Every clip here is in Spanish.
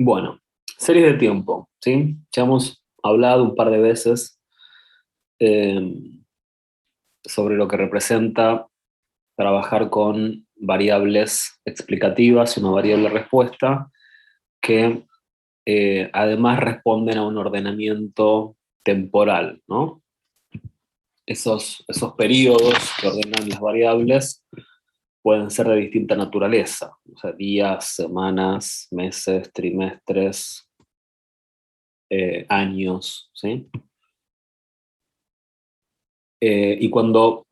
Bueno, series de tiempo, ¿sí? Ya hemos hablado un par de veces eh, sobre lo que representa trabajar con variables explicativas y una variable respuesta que además responden a un ordenamiento temporal, ¿no? Esos periodos que ordenan las variables pueden ser de distinta naturaleza, o sea, días, semanas, meses, trimestres, años, ¿sí? Y cuando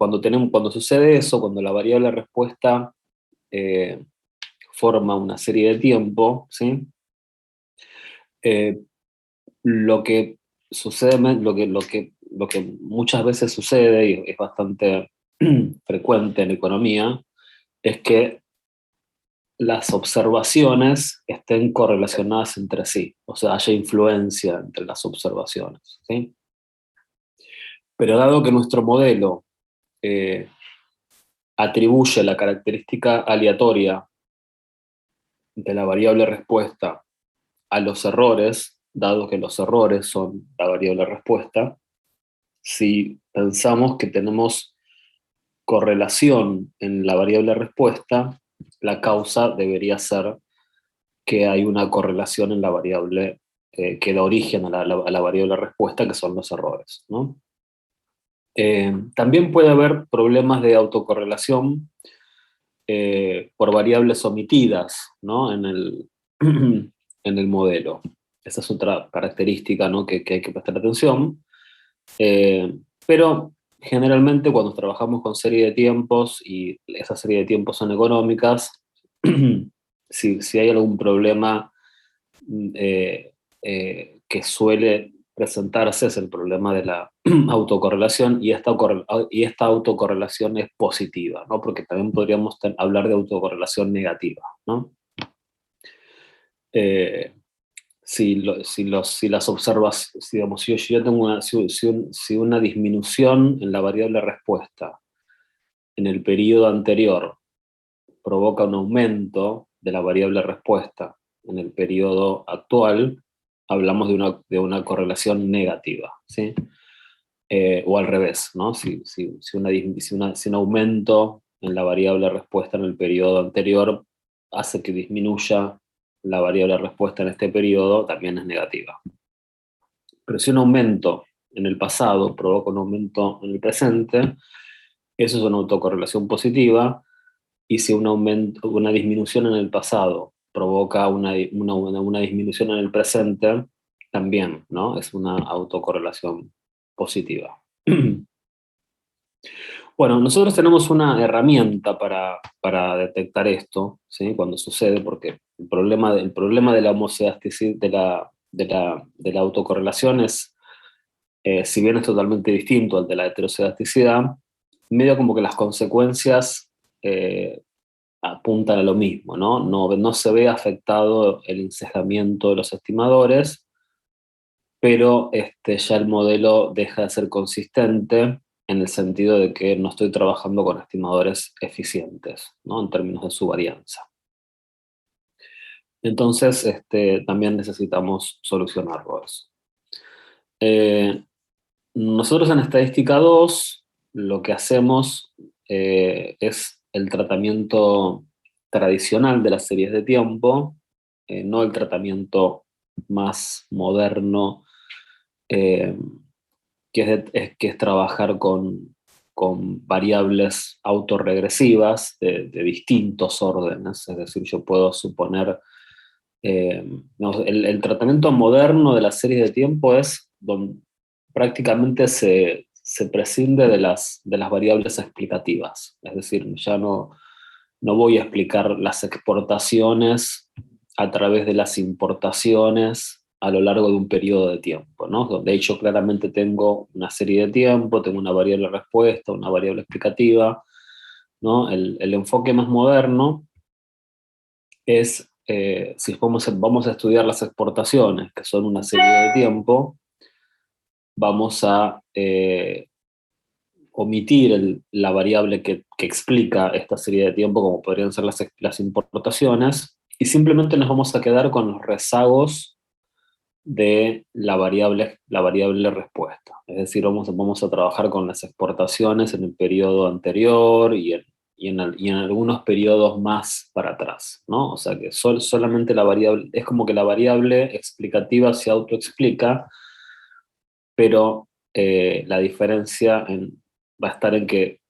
sucede eso, cuando la variable respuesta eh, forma una serie de tiempo, ¿sí? Eh, lo que sucede, lo que muchas veces sucede, y es bastante frecuente en economía, es que las observaciones estén correlacionadas entre sí, o sea, haya influencia entre las observaciones, ¿sí? Pero dado que nuestro modelo eh, atribuye la característica aleatoria de la variable respuesta a los errores, dado que los errores son la variable respuesta, si pensamos que tenemos correlación en la variable respuesta, la causa debería ser que hay una correlación en la variable que da origen a la variable respuesta, que son los errores, ¿no? También puede haber problemas de autocorrelación por variables omitidas, ¿no? En el modelo. Esa es otra característica, ¿no? Que hay que prestar atención. Pero generalmente cuando trabajamos con serie de tiempos y esa serie de tiempos son económicas, si hay algún problema eh, que suele presentarse es el problema de la autocorrelación, y esta autocorrelación es positiva, ¿no? Porque también podríamos hablar de autocorrelación negativa, ¿no? Eh, si las observas, si, digamos, si yo tengo si una disminución en la variable respuesta en el periodo anterior provoca un aumento de la variable respuesta en el periodo actual, hablamos de una correlación negativa, ¿sí? O al revés, ¿no? Si un aumento en la variable respuesta en el periodo anterior hace que disminuya la variable respuesta en este periodo, también es negativa. Pero si un aumento en el pasado provoca un aumento en el presente, eso es una autocorrelación positiva, y si una disminución en el pasado provoca una disminución en el presente, también, ¿no? Es una autocorrelación positiva. Bueno, nosotros tenemos una herramienta para detectar esto, ¿sí? Cuando sucede, porque el problema de la homoscedasticidad, de la autocorrelación es, si bien es totalmente distinto al de la heteroscedasticidad, medio como que las consecuencias apuntan a lo mismo, ¿no? No se ve afectado el encejamiento de los estimadores, pero ya el modelo deja de ser consistente en el sentido de que no estoy trabajando con estimadores eficientes, ¿no? En términos de su varianza. Entonces, también necesitamos solucionarlo eso. Eh, Nosotros en Estadística 2 lo que hacemos es el tratamiento tradicional de las series de tiempo, no el tratamiento más moderno, eh, que es trabajar con variables autorregresivas de distintos órdenes. Es decir, yo puedo suponer, no, el tratamiento moderno de las series de tiempo es donde prácticamente se prescinde de las variables explicativas. Es decir, ya no voy a explicar las exportaciones a través de las importaciones a lo largo de un periodo de tiempo, ¿no? Donde hecho claramente tengo una serie de tiempo, tengo una variable respuesta, una variable explicativa, ¿no? El enfoque más moderno es, si vamos a estudiar las exportaciones, que son una serie de tiempo, vamos a omitir la variable que explica esta serie de tiempo, como podrían ser las importaciones, y simplemente nos vamos a quedar con los rezagos de la variable respuesta. Es decir, vamos a trabajar con las exportaciones en el periodo anterior y en algunos periodos más para atrás, ¿no? O sea que solamente la variable, es como que la variable explicativa se autoexplica, pero la diferencia va a estar en que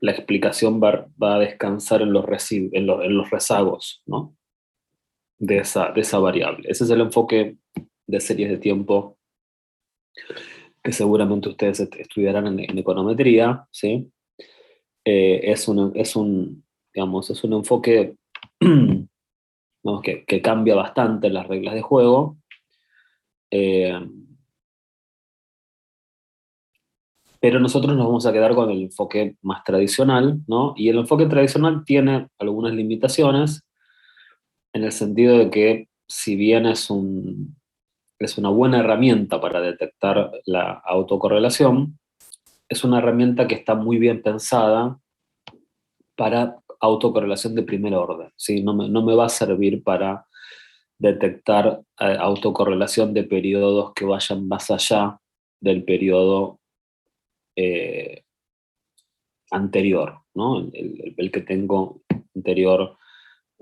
la explicación va a descansar en los rezagos, ¿no? de esa variable. Ese es el enfoque de series de tiempo que seguramente ustedes estudiarán en econometría, ¿sí? Es un enfoque digamos, que cambia bastante las reglas de juego, eh, pero nosotros nos vamos a quedar con el enfoque más tradicional, ¿no? Y el enfoque tradicional tiene algunas limitaciones en el sentido de que si bien es una buena herramienta para detectar la autocorrelación, es una herramienta que está muy bien pensada para autocorrelación de primer orden, ¿sí? No me va a servir para detectar autocorrelación de periodos que vayan más allá del periodo eh, anterior, ¿no? El que tengo anterior,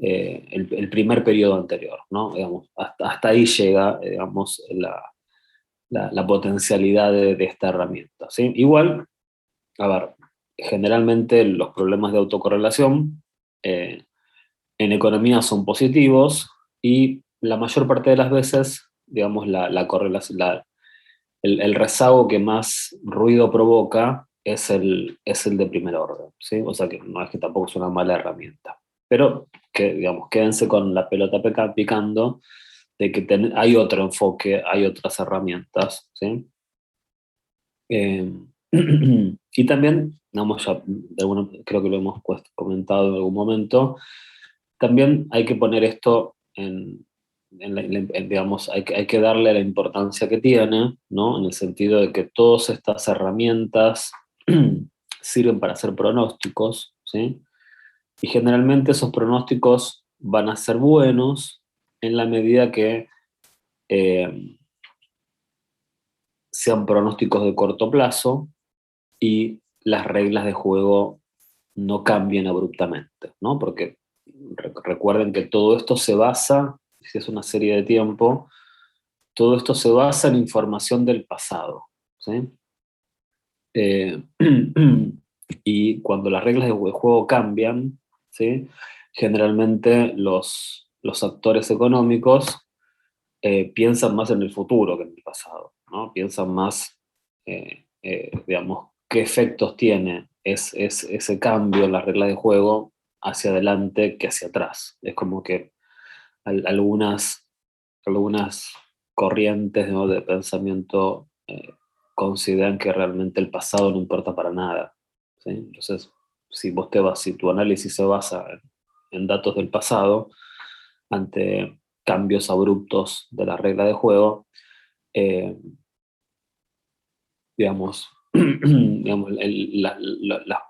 el primer periodo anterior, ¿no? Digamos, hasta ahí llega, digamos, la potencialidad de esta herramienta, ¿sí? Igual, a ver, generalmente los problemas de autocorrelación eh, en economía son positivos y la mayor parte de las veces, digamos, la correlación, el rezago que más ruido provoca es el de primer orden, ¿sí? O sea que no es que tampoco es una mala herramienta. Pero que, digamos, quédense con la pelota picando de que hay otro enfoque, hay otras herramientas, ¿sí? Eh, y también, digamos, creo que lo hemos comentado en algún momento, también hay que poner esto digamos, hay que darle la importancia que tiene, ¿no? En el sentido de que todas estas herramientas sirven para hacer pronósticos, ¿sí? Y generalmente esos pronósticos van a ser buenos en la medida que eh, sean pronósticos de corto plazo y las reglas de juego no cambien abruptamente, ¿no? Porque recuerden que todo esto se basa, si es una serie de tiempo, todo esto se basa en información del pasado, ¿sí? Eh, y cuando las reglas de juego cambian, ¿sí? Generalmente los actores económicos piensan más en el futuro que en el pasado, ¿no? Piensan más, digamos, qué efectos tiene ese cambio en las reglas de juego hacia adelante que hacia atrás. Es como que algunas corrientes, ¿no?, de pensamiento consideran que realmente el pasado no importa para nada, ¿sí? Entonces, si tu análisis se basa en datos del pasado, ante cambios abruptos de la regla de juego, eh, digamos, digamos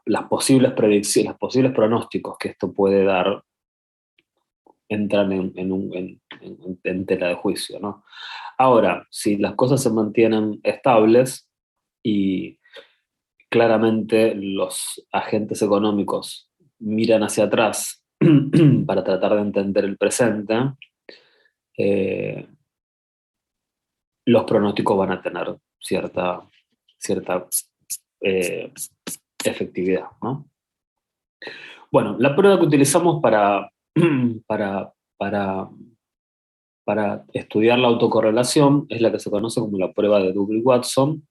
las posibles predicciones, los posibles pronósticos que esto puede dar entran en tela de juicio, ¿no? Ahora, si las cosas se mantienen estables y claramente los agentes económicos miran hacia atrás para tratar de entender el presente, eh, los pronósticos van a tener cierta eh, efectividad, ¿no? Bueno, la prueba que utilizamos para, para, para estudiar la autocorrelación es la que se conoce como la prueba de Double-Watson,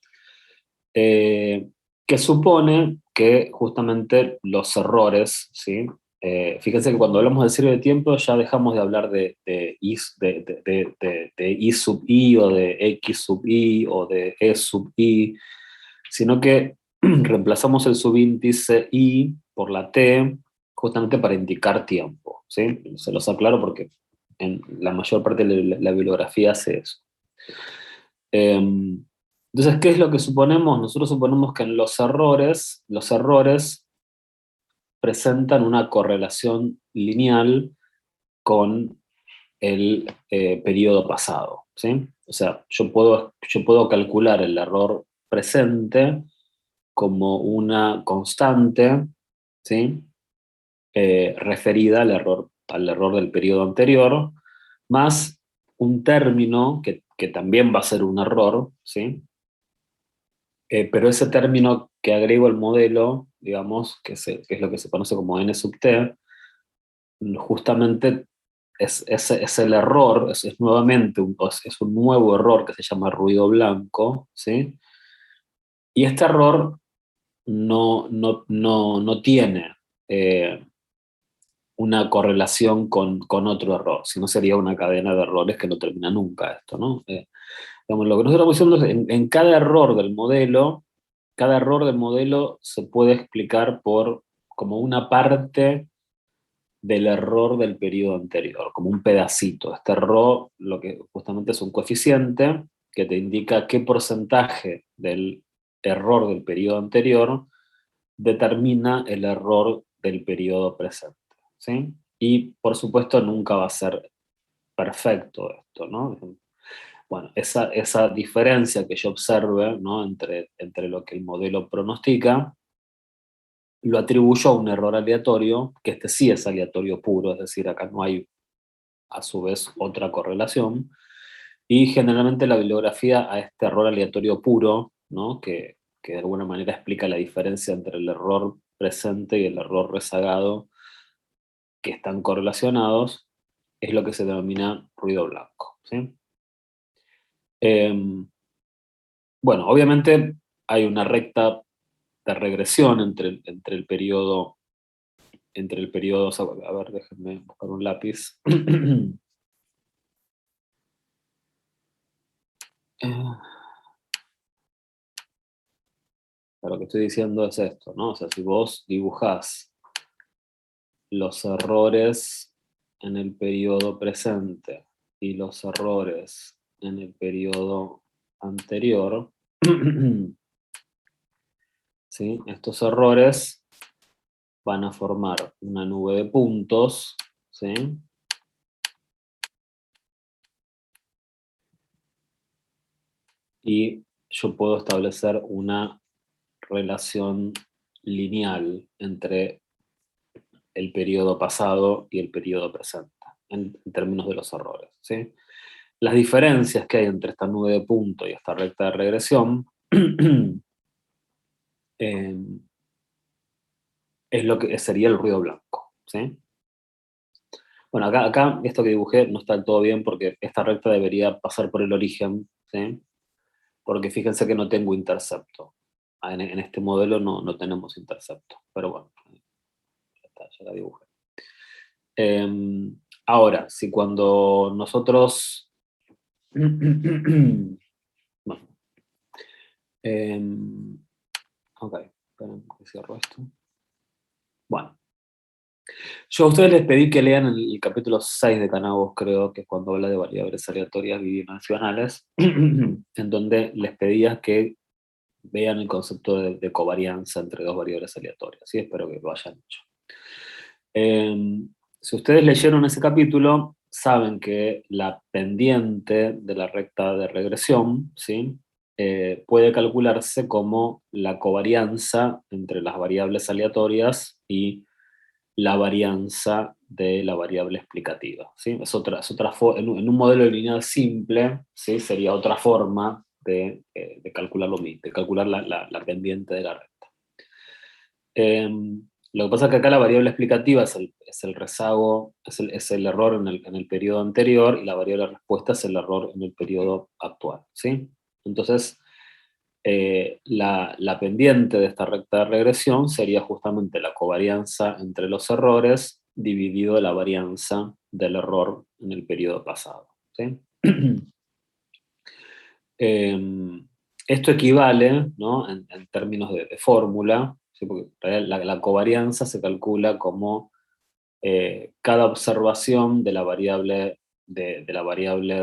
eh, que supone que justamente los errores, ¿sí? Fíjense que cuando hablamos de serie de tiempo ya dejamos de hablar de I sub I o de X sub I o de E sub I, sino que reemplazamos el subíndice I por la T justamente para indicar tiempo, ¿sí? Se los aclaro porque en la mayor parte de la bibliografía hace eso. Entonces, ¿qué es lo que suponemos? Nosotros suponemos que en los errores presentan una correlación lineal con el periodo pasado, ¿sí? O sea, yo puedo calcular el error presente como una constante, ¿sí? Referida al error del periodo anterior, más un término que también va a ser un error, ¿sí? Pero ese término que agrego al modelo, digamos, que es lo que se conoce como n sub t, justamente es el error, es nuevamente es un nuevo error que se llama ruido blanco, ¿sí? Y este error no tiene eh, una correlación con otro error, si no sería una cadena de errores que no termina nunca esto, ¿no? Digamos, lo que nosotros estamos diciendo es en cada error del modelo se puede explicar por como una parte del error del periodo anterior, como un pedacito. Este error, lo que justamente es un coeficiente que te indica qué porcentaje del error del periodo anterior determina el error del periodo presente, ¿sí? Y por supuesto nunca va a ser perfecto esto, ¿no? Bueno, esa diferencia que yo observe, ¿no? entre lo que el modelo pronostica, lo atribuyo a un error aleatorio, que este sí es aleatorio puro, es decir, acá no hay a su vez otra correlación, y generalmente la bibliografía a este error aleatorio puro, ¿no? que de alguna manera explica la diferencia entre el error presente y el error rezagado, que están correlacionados, es lo que se denomina ruido blanco, ¿sí? Em, bueno, obviamente hay una recta de regresión entre el periodo, o sea, a ver, déjenme buscar un lápiz. Lo que estoy diciendo es esto, ¿no? O sea, si vos dibujás los errores en el periodo presente y los errores en el periodo anterior, ¿sí? Estos errores van a formar una nube de puntos, ¿sí? Y yo puedo establecer una relación lineal entre el periodo pasado y el periodo presente, en términos de los errores, ¿sí? Las diferencias que hay entre esta nube de punto y esta recta de regresión eh, es lo que sería el ruido blanco, ¿sí? Bueno, acá esto que dibujé no está del todo bien porque esta recta debería pasar por el origen, ¿sí? Porque fíjense que no tengo intercepto. En este modelo no tenemos intercepto, pero bueno, ya está, ya la dibujé. Ahora, si cuando nosotros... bueno, ok, esperen que cierro esto. Bueno, yo a ustedes les pedí que lean el capítulo 6 de Canabos, creo, que es cuando habla de variables aleatorias bidimensionales, en donde les pedía que vean el concepto de covarianza entre dos variables aleatorias, ¿sí? Espero que lo hayan hecho. Si ustedes leyeron ese capítulo, saben que la pendiente de la recta de regresión, ¿sí? Puede calcularse como la covarianza entre las variables aleatorias y la varianza de la variable explicativa, ¿sí? En un modelo lineal simple, ¿sí? Sería otra forma de calcular de calcular la pendiente de la recta. Lo que pasa es que acá la variable explicativa es el rezago, es el error en el periodo anterior, y la variable respuesta es el error en el periodo actual, ¿sí? Entonces, la pendiente de esta recta de regresión sería justamente la covarianza entre los errores dividido la varianza del error en el periodo pasado, ¿sí? Esto equivale, ¿no? En términos de fórmula, ¿sí? Porque en realidad la covarianza se calcula como cada observación de la variable, de la variable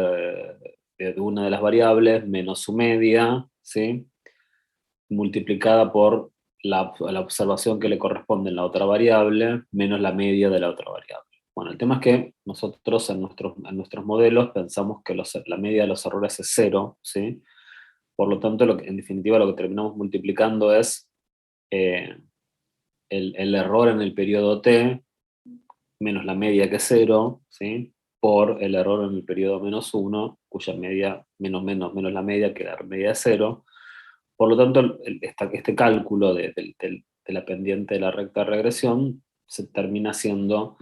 de una de las variables menos su media, ¿sí? Multiplicada por la observación que le corresponde en la otra variable menos la media de la otra variable. Bueno, el tema es que nosotros en nuestros modelos pensamos que la media de los errores es cero, ¿sí? Por lo tanto, en definitiva lo que terminamos multiplicando es eh, el error en el periodo t menos la media que es cero, ¿sí? Por el error en el periodo menos uno, cuya media, menos la media, que la media es cero. Por lo tanto, este cálculo de la pendiente de la recta de regresión se termina siendo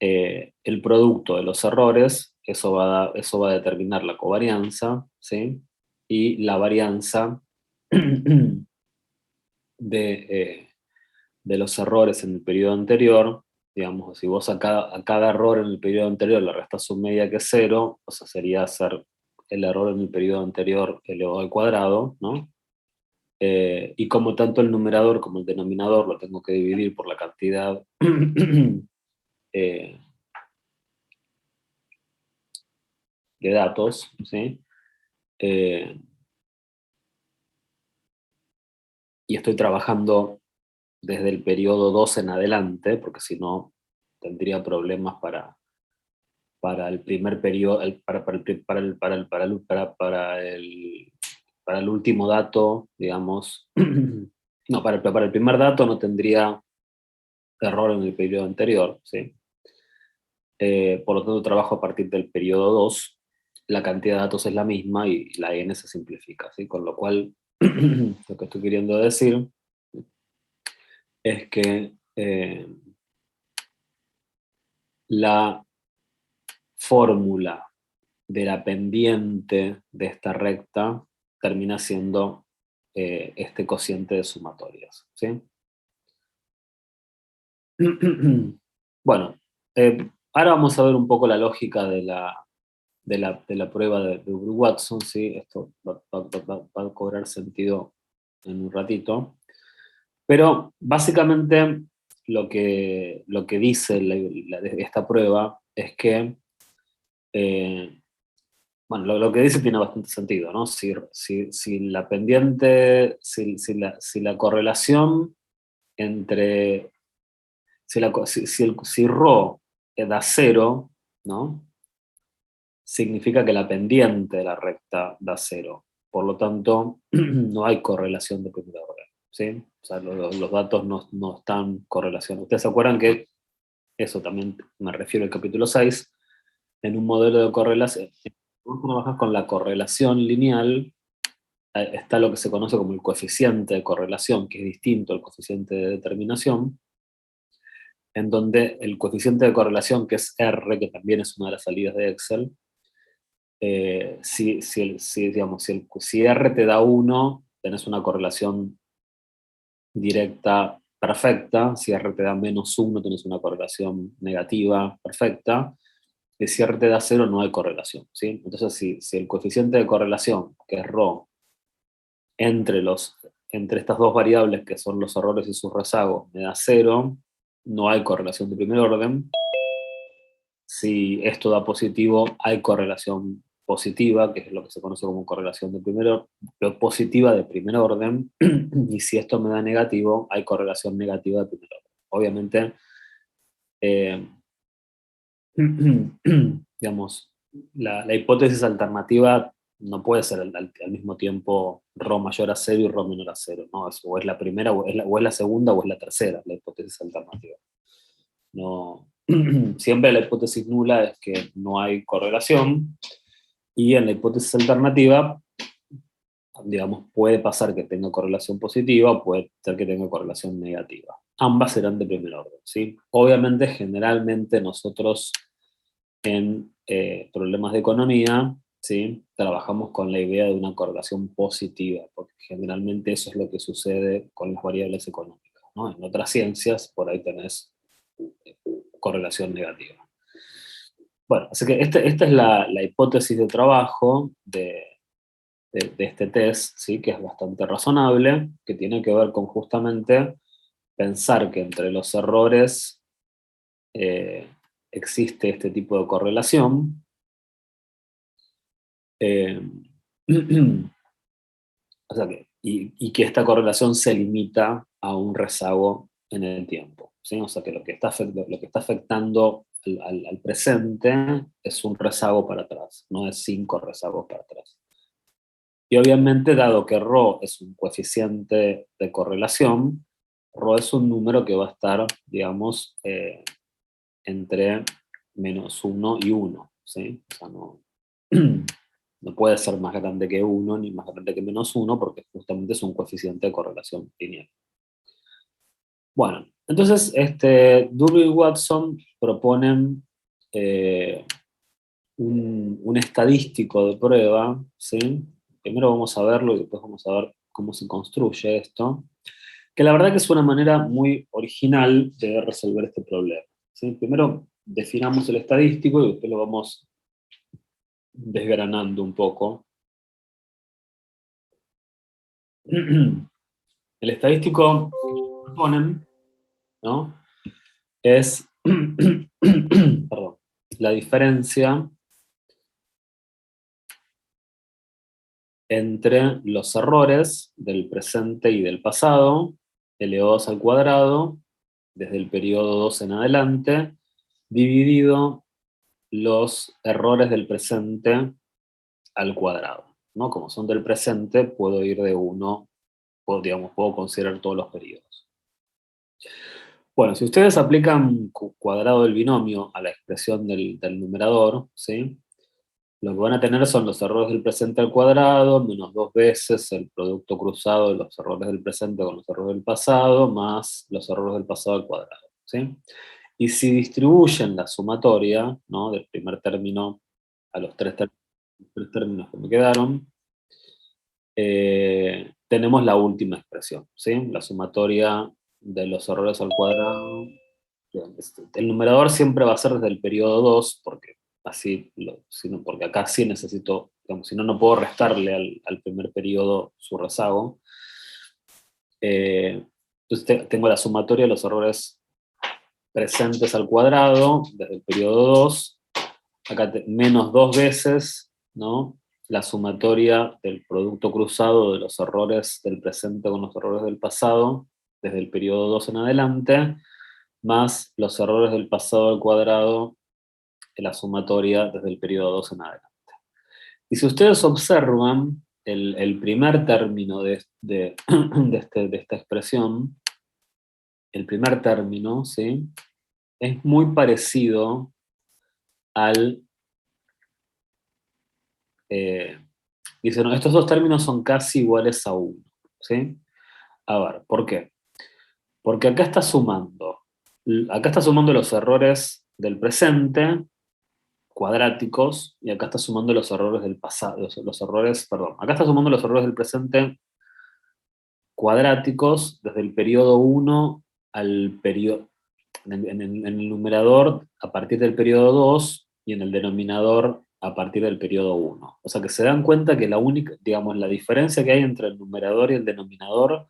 el producto de los errores, eso va a determinar la covarianza, ¿sí? Y la varianza de, de los errores en el periodo anterior. Digamos, si vos a cada error en el periodo anterior le restas su media que es cero, o sea, sería hacer el error en el periodo anterior elevado al cuadrado, ¿no? Y como tanto el numerador como el denominador lo tengo que dividir por la cantidad eh, de datos, ¿sí? Eh, y estoy trabajando desde el periodo 2 en adelante, porque si no tendría problemas para el primer periodo, para el último dato, digamos. No, para el primer dato no tendría error en el periodo anterior, ¿sí? Por lo tanto, trabajo a partir del periodo 2, la cantidad de datos es la misma y la n se simplifica, ¿sí? Con lo cual, lo que estoy queriendo decir es que la fórmula de la pendiente de esta recta termina siendo este cociente de sumatorias, ¿sí? Bueno, ahora vamos a ver un poco la lógica de la prueba de Watson, ¿sí? Esto va a cobrar sentido en un ratito. Pero básicamente lo que dice esta prueba es que, eh, bueno, lo que dice tiene bastante sentido, ¿no? Si la pendiente, si la correlación entre, si ρ da cero, ¿no? Significa que la pendiente de la recta da cero. Por lo tanto, no hay correlación de primer orden, ¿sí? O sea, los datos no están correlacionados. Ustedes se acuerdan que eso también me refiero al capítulo 6, en un modelo de correlación. Si vos trabajas con la correlación lineal, está lo que se conoce como el coeficiente de correlación, que es distinto al coeficiente de determinación, en donde el coeficiente de correlación, que es R, que también es una de las salidas de Excel, digamos, si R te da 1, tenés una correlación directa perfecta. Si R te da menos 1, tenés una correlación negativa perfecta. Y si R te da 0, no hay correlación, ¿sí? Entonces, si el coeficiente de correlación, que es ρ, entre, entre estas dos variables, que son los errores y sus rezagos, me da 0, no hay correlación de primer orden. Si esto da positivo, hay correlación positiva, que es lo que se conoce como correlación de positiva de primer orden, y si esto me da negativo, hay correlación negativa de primer orden. Obviamente, eh, digamos, la hipótesis alternativa no puede ser al mismo tiempo ρ mayor a 0 y ρ menor a 0, ¿no? O es la primera, o es la segunda, o es la tercera, la hipótesis alternativa. No, siempre la hipótesis nula es que no hay correlación, y en la hipótesis alternativa, digamos, puede pasar que tenga correlación positiva o puede ser que tenga correlación negativa. Ambas serán de primer orden, ¿sí? Obviamente, generalmente nosotros en problemas de economía, ¿sí? Trabajamos con la idea de una correlación positiva, porque generalmente eso es lo que sucede con las variables económicas, ¿no? En otras ciencias, por ahí tenés correlación negativa. Bueno, así que esta es la hipótesis de trabajo de este test, ¿sí? Que es bastante razonable, que tiene que ver con justamente pensar que entre los errores eh, existe este tipo de correlación. Eh, o sea y que esta correlación se limita a un rezago en el tiempo. ¿sí? O sea que lo que está, lo que está afectando al presente es un rezago para atrás, no es 5 rezagos para atrás. Y obviamente, dado que ρ es un coeficiente de correlación, ρ es un número que va a estar, digamos, entre -1 y 1, ¿sí? O sea, no, no puede ser más grande que 1 ni más grande que -1 porque justamente es un coeficiente de correlación lineal. Bueno, entonces Durbin y Watson proponen un estadístico de prueba, ¿sí? Primero vamos a verlo y después vamos a ver cómo se construye esto, que la verdad que es una manera muy original de resolver este problema, ¿sí? Primero definamos el estadístico y después lo vamos desgranando un poco. El estadístico que proponen, ¿no? Es perdón, la diferencia entre los errores del presente y del pasado, elevados al cuadrado, desde el periodo 2 en adelante, dividido los errores del presente al cuadrado, ¿no? Como son del presente, puedo ir de 1, digamos, puedo considerar todos los periodos. Bueno, si ustedes aplican cuadrado del binomio a la expresión del numerador, ¿sí? Lo que van a tener son los errores del presente al cuadrado, menos 2 veces el producto cruzado de los errores del presente con los errores del pasado, más los errores del pasado al cuadrado, ¿sí? Y si distribuyen la sumatoria, ¿no? Del primer término a los tres términos que me quedaron, tenemos la última expresión, ¿sí? La sumatoria de los errores al cuadrado. El numerador siempre va a ser desde el periodo 2, porque así, porque acá sí necesito, digamos, si no, no puedo restarle al primer periodo su rezago. Entonces tengo la sumatoria de los errores presentes al cuadrado, desde el periodo 2, acá menos 2 veces, ¿no? La sumatoria del producto cruzado de los errores del presente con los errores del pasado, desde el periodo 2 en adelante, más los errores del pasado al cuadrado en la sumatoria desde el periodo 2 en adelante. Y si ustedes observan el primer término de esta expresión, el primer término, ¿sí? Es muy parecido al... dice, no, estos dos términos son casi iguales a 1, ¿sí? A ver, ¿por qué? Porque acá está sumando los errores del presente, cuadráticos, y acá está sumando los errores del pasado, acá está sumando los errores del presente cuadráticos desde el periodo 1 al periodo, en el numerador a partir del periodo 2 y en el denominador a partir del periodo 1. O sea que se dan cuenta que la única, digamos, la diferencia que hay entre el numerador y el denominador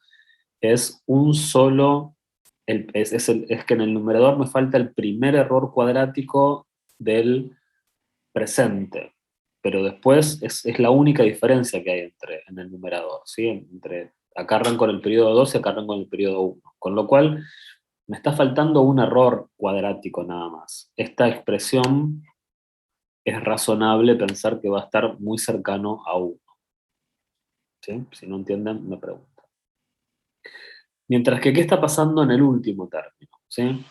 es un solo, es que en el numerador me falta el primer error cuadrático del presente, pero después es la única diferencia que hay en el numerador, ¿sí? Acá arranco en el periodo 2 y acá arranco en el periodo 1, con lo cual me está faltando un error cuadrático nada más. Esta expresión es razonable pensar que va a estar muy cercano a 1, ¿sí? Si no entienden, me preguntan. Mientras que, ¿qué está pasando en el último término? ¿Sí?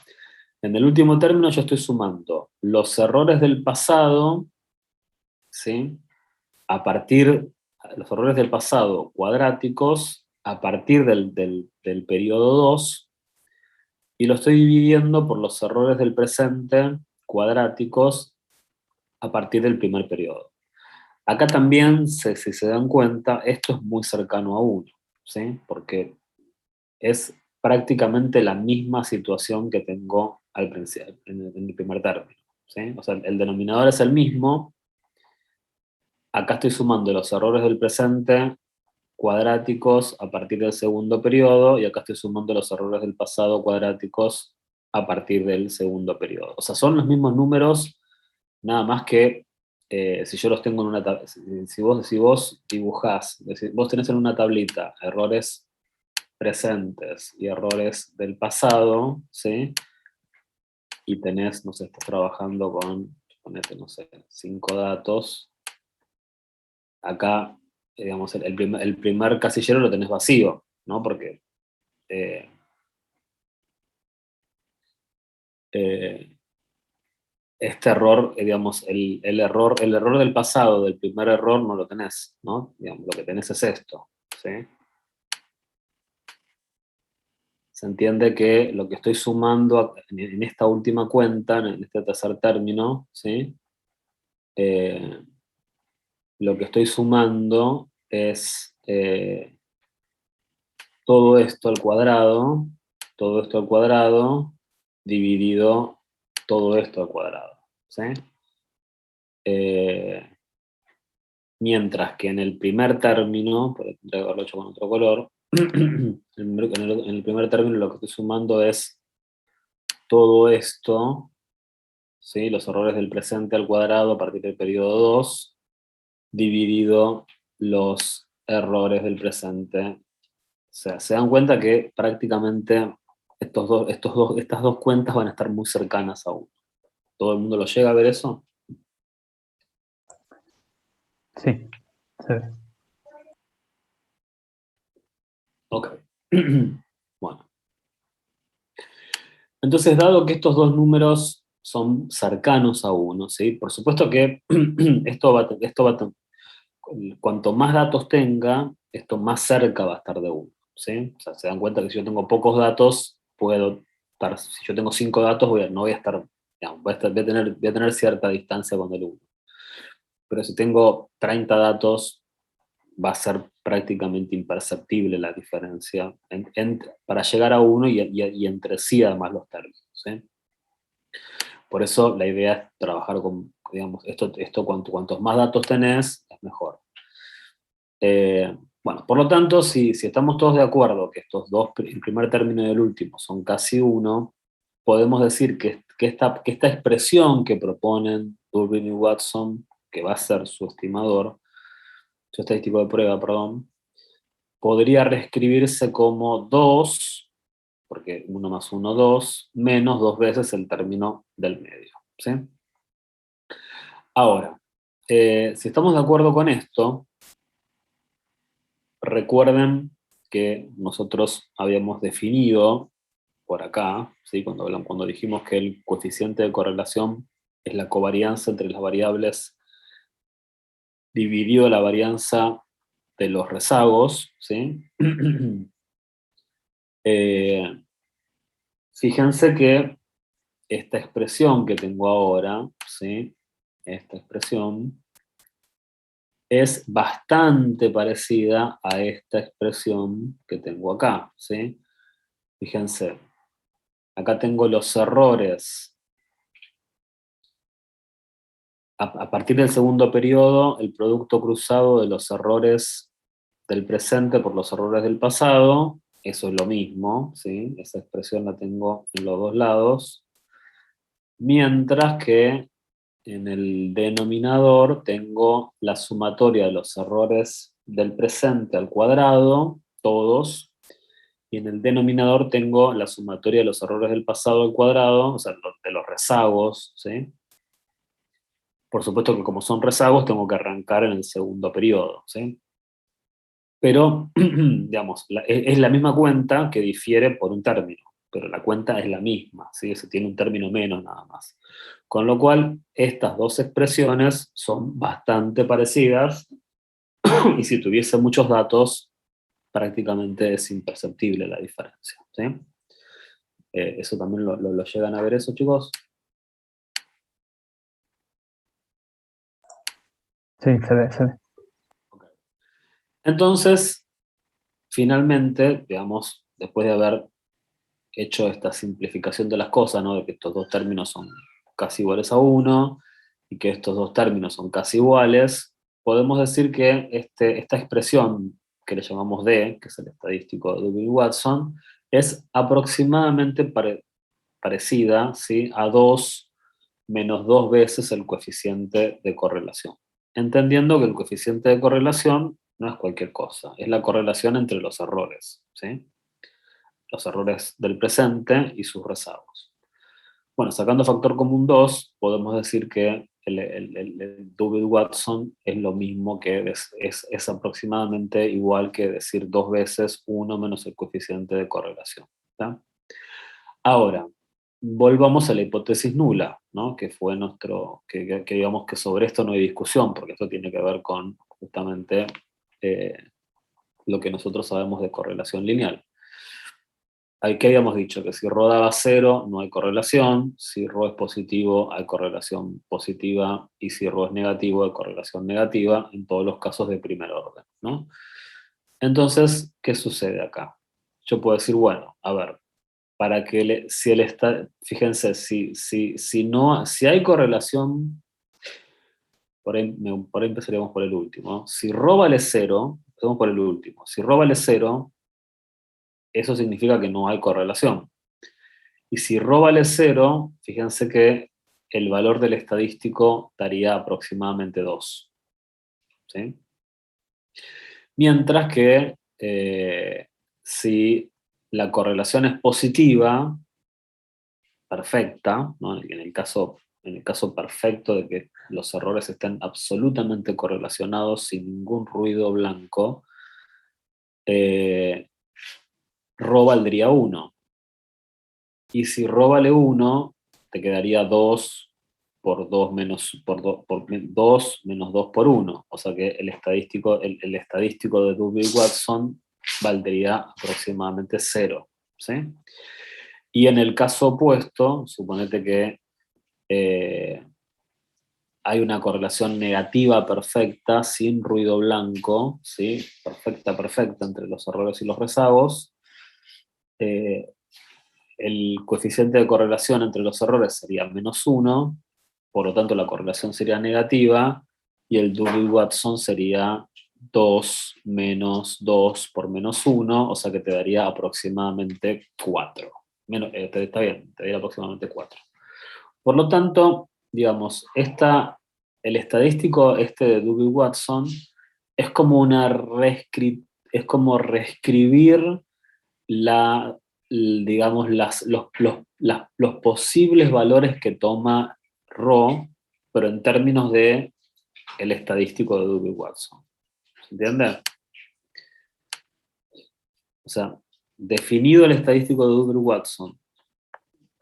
En el último término yo estoy sumando los errores del pasado, ¿sí? A partir, los errores del pasado cuadráticos, a partir del periodo 2, y lo estoy dividiendo por los errores del presente cuadráticos a partir del primer periodo. Acá también, si se dan cuenta, esto es muy cercano a 1, ¿sí? Porque es prácticamente la misma situación que tengo al principio, en el primer término, ¿sí? O sea, el denominador es el mismo. Acá estoy sumando los errores del presente cuadráticos a partir del segundo periodo y acá estoy sumando los errores del pasado cuadráticos a partir del segundo periodo. O sea, son los mismos números, nada más que si yo los tengo en una tablita, si vos dibujás, vos tenés en una tablita errores presentes y errores del pasado, ¿sí? Y tenés, no sé, estás trabajando con, ponete, no sé, 5 datos. Acá, digamos, el primer casillero lo tenés vacío, ¿no? Porque eh, eh, este error, digamos, el error del pasado, del primer error, no lo tenés, ¿no? Digamos, lo que tenés es esto, ¿sí? Se entiende que lo que estoy sumando en esta última cuenta, en este tercer término, ¿sí? Eh, lo que estoy sumando es todo esto al cuadrado, todo esto al cuadrado, dividido todo esto al cuadrado, ¿sí? Eh, Mientras que en el primer término, por haberlo hecho con otro color, en el primer término lo que estoy sumando es todo esto, ¿sí? Los errores del presente al cuadrado a partir del periodo 2 dividido los errores del presente. O sea, se dan cuenta que prácticamente estas dos cuentas van a estar muy cercanas a uno. ¿Todo el mundo lo llega a ver eso? Sí, se ve. Ok. Bueno. Entonces, dado que estos dos números son cercanos a uno, ¿sí? Por supuesto que cuanto más datos tenga, esto más cerca va a estar de uno, ¿sí? O sea, se dan cuenta que si yo tengo pocos datos, puedo estar, si yo tengo 5 datos, no voy a estar, digamos, voy a tener cierta distancia con el uno. Pero si tengo 30 datos, va a ser prácticamente imperceptible la diferencia para llegar a uno y entre sí además los términos, ¿sí? Por eso la idea es trabajar con, digamos, cuantos más datos tenés, es mejor. Bueno, por lo tanto, si estamos todos de acuerdo que estos dos, el primer término y el último, son casi uno, podemos decir que esta expresión que proponen Durbin y Watson, que va a ser su estimador, su estadístico de prueba, perdón, podría reescribirse como 2, porque 1 más 1, 2, menos 2 veces el término del medio, ¿sí? Ahora, si estamos de acuerdo con esto, recuerden que nosotros habíamos definido por acá, ¿sí? Cuando dijimos que el coeficiente de correlación es la covarianza entre las variables dividido la varianza de los rezagos, ¿sí? Eh, fíjense que esta expresión que tengo ahora, ¿sí? Esta expresión es bastante parecida a esta expresión que tengo acá, ¿sí? Fíjense, acá tengo los errores. A partir del segundo periodo, el producto cruzado de los errores del presente por los errores del pasado, eso es lo mismo, ¿sí? Esa expresión la tengo en los dos lados. Mientras que en el denominador tengo la sumatoria de los errores del presente al cuadrado, todos, y en el denominador tengo la sumatoria de los errores del pasado al cuadrado, o sea, de los rezagos, ¿sí? Por supuesto que como son rezagos tengo que arrancar en el segundo periodo, ¿sí? Pero, digamos, es la misma cuenta que difiere por un término, pero la cuenta es la misma, ¿sí? Se tiene un término menos nada más. Con lo cual, estas dos expresiones son bastante parecidas y si tuviese muchos datos, prácticamente es imperceptible la diferencia, ¿sí? Eso también lo llegan a ver eso, chicos. Sí, se ve, se ve. Okay. Entonces, finalmente, digamos, después de haber hecho esta simplificación de las cosas, ¿no? De que estos dos términos son casi iguales a uno y que estos dos términos son casi iguales, podemos decir que esta expresión que le llamamos D, que es el estadístico de Dewey-Watson, es aproximadamente parecida, ¿sí? A 2 menos 2 veces el coeficiente de correlación. Entendiendo que el coeficiente de correlación no es cualquier cosa, es la correlación entre los errores, ¿sí? los errores del presente y sus rezagos. Bueno, sacando factor común 2, podemos decir que el Duby-Watson es lo mismo que es aproximadamente igual que decir 2 veces 1 menos el coeficiente de correlación. ¿Tá? Ahora, volvamos a la hipótesis nula, ¿no? Que fue que digamos que sobre esto no hay discusión, porque esto tiene que ver con justamente lo que nosotros sabemos de correlación lineal. Aquí habíamos dicho que si ρ daba 0 no hay correlación, si ρ es positivo hay correlación positiva y si ρ es negativo hay correlación negativa en todos los casos de primer orden, ¿no? Entonces, ¿qué sucede acá? Yo puedo decir, bueno, a ver, para que fíjense, si hay correlación, por ahí empezaríamos por el último, ¿no? Si ρ vale 0, empezamos por el último, si ρ vale 0, eso significa que no hay correlación. Y si ρ vale 0, fíjense que el valor del estadístico daría aproximadamente 2. ¿Sí? Mientras que si la correlación es positiva, perfecta, ¿no? En el caso perfecto de que los errores estén absolutamente correlacionados sin ningún ruido blanco, ρ valdría 1. Y si ρ vale 1, te quedaría 2 por 2 menos, por 2 menos 2 por 1. O sea que el estadístico de Duby-Watson valdría aproximadamente 0. ¿Sí? Y en el caso opuesto, suponete que hay una correlación negativa perfecta, sin ruido blanco, ¿sí? Perfecta entre los errores y los rezagos. El coeficiente de correlación entre los errores sería menos 1, por lo tanto la correlación sería negativa, y el Duby-Watson sería 2 menos 2 por menos 1, o sea que te daría aproximadamente 4. Está bien, te daría aproximadamente 4. Por lo tanto, digamos, el estadístico de Duby-Watson es como es como reescribir digamos, los posibles valores que toma ρ, pero en términos de el estadístico de Duby-Watson. ¿Se entiende? O sea, definido el estadístico de Duby-Watson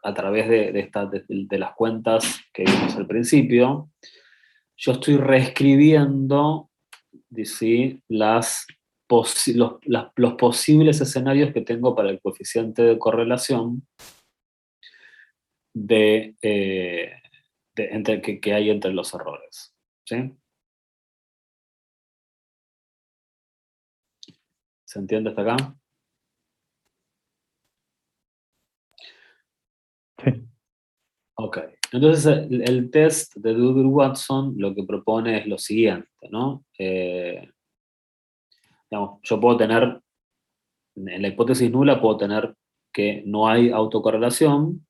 a través de las cuentas que vimos al principio, yo estoy reescribiendo, ¿sí? los posibles escenarios que tengo para el coeficiente de correlación que hay entre los errores. ¿Sí? ¿Se entiende hasta acá? Sí. Ok. Entonces, el test de Duby-Watson lo que propone es lo siguiente, ¿no? Digamos, yo puedo tener, en la hipótesis nula puedo tener que no hay autocorrelación,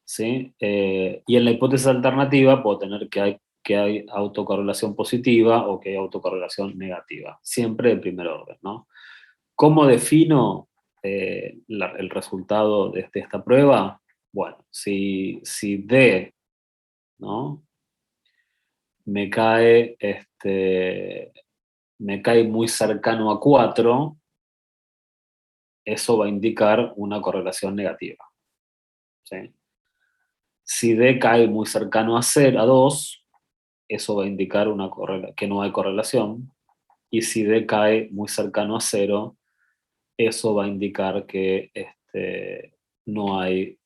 ¿sí? Y en la hipótesis alternativa puedo tener que hay autocorrelación positiva o que hay autocorrelación negativa, siempre de primer orden, ¿no? ¿Cómo defino el resultado de esta prueba? Bueno, si D, ¿no? me cae, me cae muy cercano a 4, eso va a indicar una correlación negativa. ¿Sí? Si D cae muy cercano a 0, a 2, eso va a indicar que no hay correlación. Y si D cae muy cercano a 0, eso va a indicar que no hay,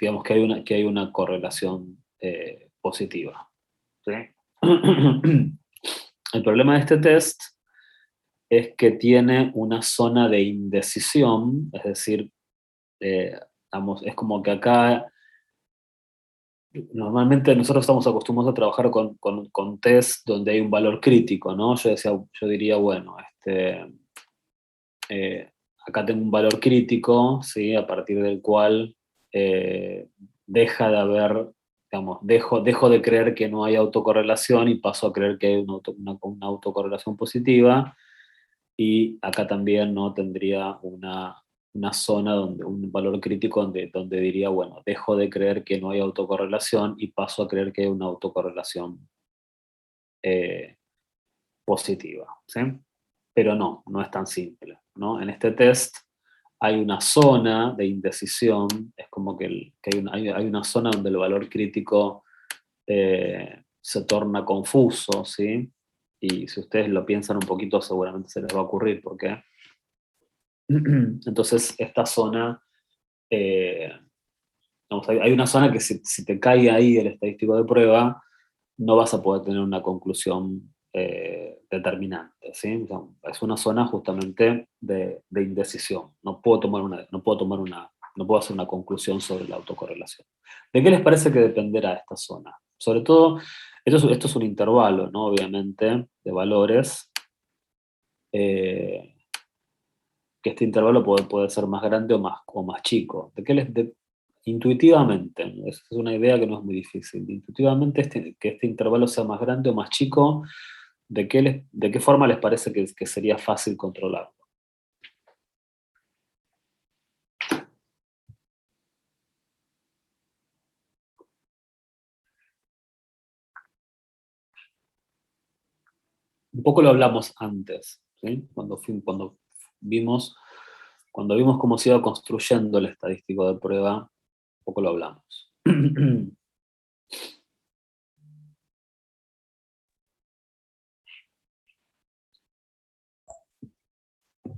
digamos que hay una correlación positiva. ¿Sí? El problema de este test es que tiene una zona de indecisión, es decir, es como que acá normalmente nosotros estamos acostumbrados a trabajar con test donde hay un valor crítico, ¿no? Yo diría, bueno, acá tengo un valor crítico, ¿sí? A partir del cual deja de haber, digamos, dejo de creer que no hay autocorrelación y paso a creer que hay una autocorrelación positiva, y acá también no tendría una zona, un valor crítico donde diría, bueno, dejo de creer que no hay autocorrelación y paso a creer que hay una autocorrelación eh, positiva, ¿sí? Pero no es tan simple, ¿no? En este test hay una zona de indecisión, es como que hay una zona donde el valor crítico se torna confuso, ¿sí? Y si ustedes lo piensan un poquito, seguramente se les va a ocurrir por qué. Entonces, esta zona, eh, digamos, hay una zona que si te cae ahí el estadístico de prueba, no vas a poder tener una conclusión determinante, ¿sí? O sea, es una zona justamente de indecisión. No puedo hacer una conclusión sobre la autocorrelación. ¿De qué les parece que dependerá esta zona? Sobre todo, esto es un intervalo, ¿no? Obviamente, de valores, eh, que este intervalo puede ser más grande o más chico. Intuitivamente, ¿no? Esa es una idea que no es muy difícil. Intuitivamente, que este intervalo sea más grande o más chico, ¿de qué forma les parece que sería fácil controlarlo? Un poco lo hablamos antes, ¿sí? Cuando vimos cómo se iba construyendo el estadístico de prueba, un poco lo hablamos.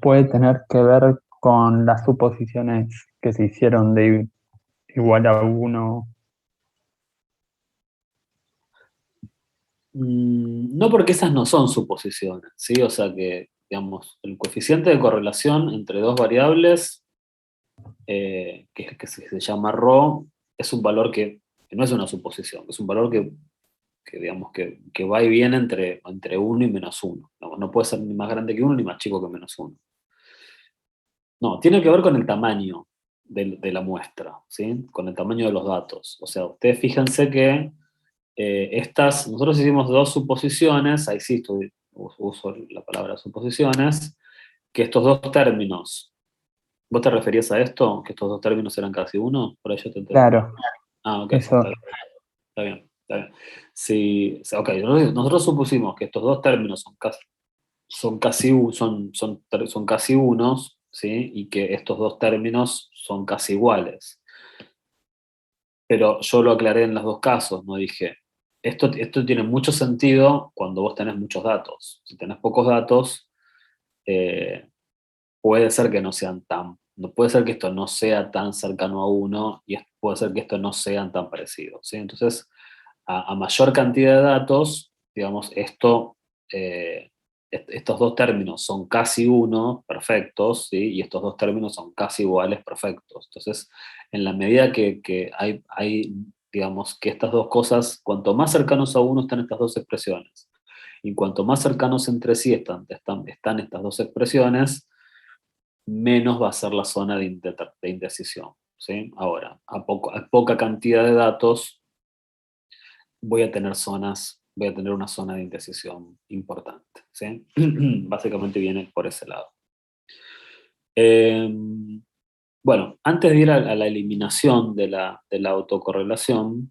Puede tener que ver con las suposiciones que se hicieron de igual a uno. No, porque esas no son suposiciones, ¿sí? O sea que, digamos, el coeficiente de correlación entre dos variables, que se llama ρ, es un valor que no es una suposición, es un valor digamos, que va y viene entre 1 y -1. No puede ser ni más grande que 1 ni más chico que -1. No, tiene que ver con el tamaño de la muestra, ¿sí? Con el tamaño de los datos. O sea, ustedes fíjense que nosotros hicimos dos suposiciones, ahí sí uso la palabra suposiciones, que estos dos términos, ¿vos te referías a esto? ¿Que estos dos términos eran casi uno? Por ahí yo te entendí. Claro, Ah, ok, eso. está bien, está bien. Está bien. Sí, ok, nosotros supusimos que estos dos términos son casi unos, ¿sí? Y que estos dos términos son casi iguales. Pero yo lo aclaré en los dos casos, no dije, esto tiene mucho sentido cuando vos tenés muchos datos. Si tenés pocos datos, eh, puede ser que no sean no puede ser que esto no sea tan cercano a uno y puede ser que esto no sean tan parecidos, ¿sí? Entonces, a mayor cantidad de datos, digamos, eh, estos dos términos son casi uno, perfectos, ¿sí? Y estos dos términos son casi iguales, perfectos. Entonces, en la medida que digamos, que estas dos cosas, cuanto más cercanos a uno están estas dos expresiones, y cuanto más cercanos entre sí están estas dos expresiones, menos va a ser la zona de indecisión, ¿sí? Ahora, a poca cantidad de datos, voy a tener una zona de indecisión importante, ¿sí? Básicamente viene por ese lado. Eh, bueno, antes de ir a la eliminación de la autocorrelación,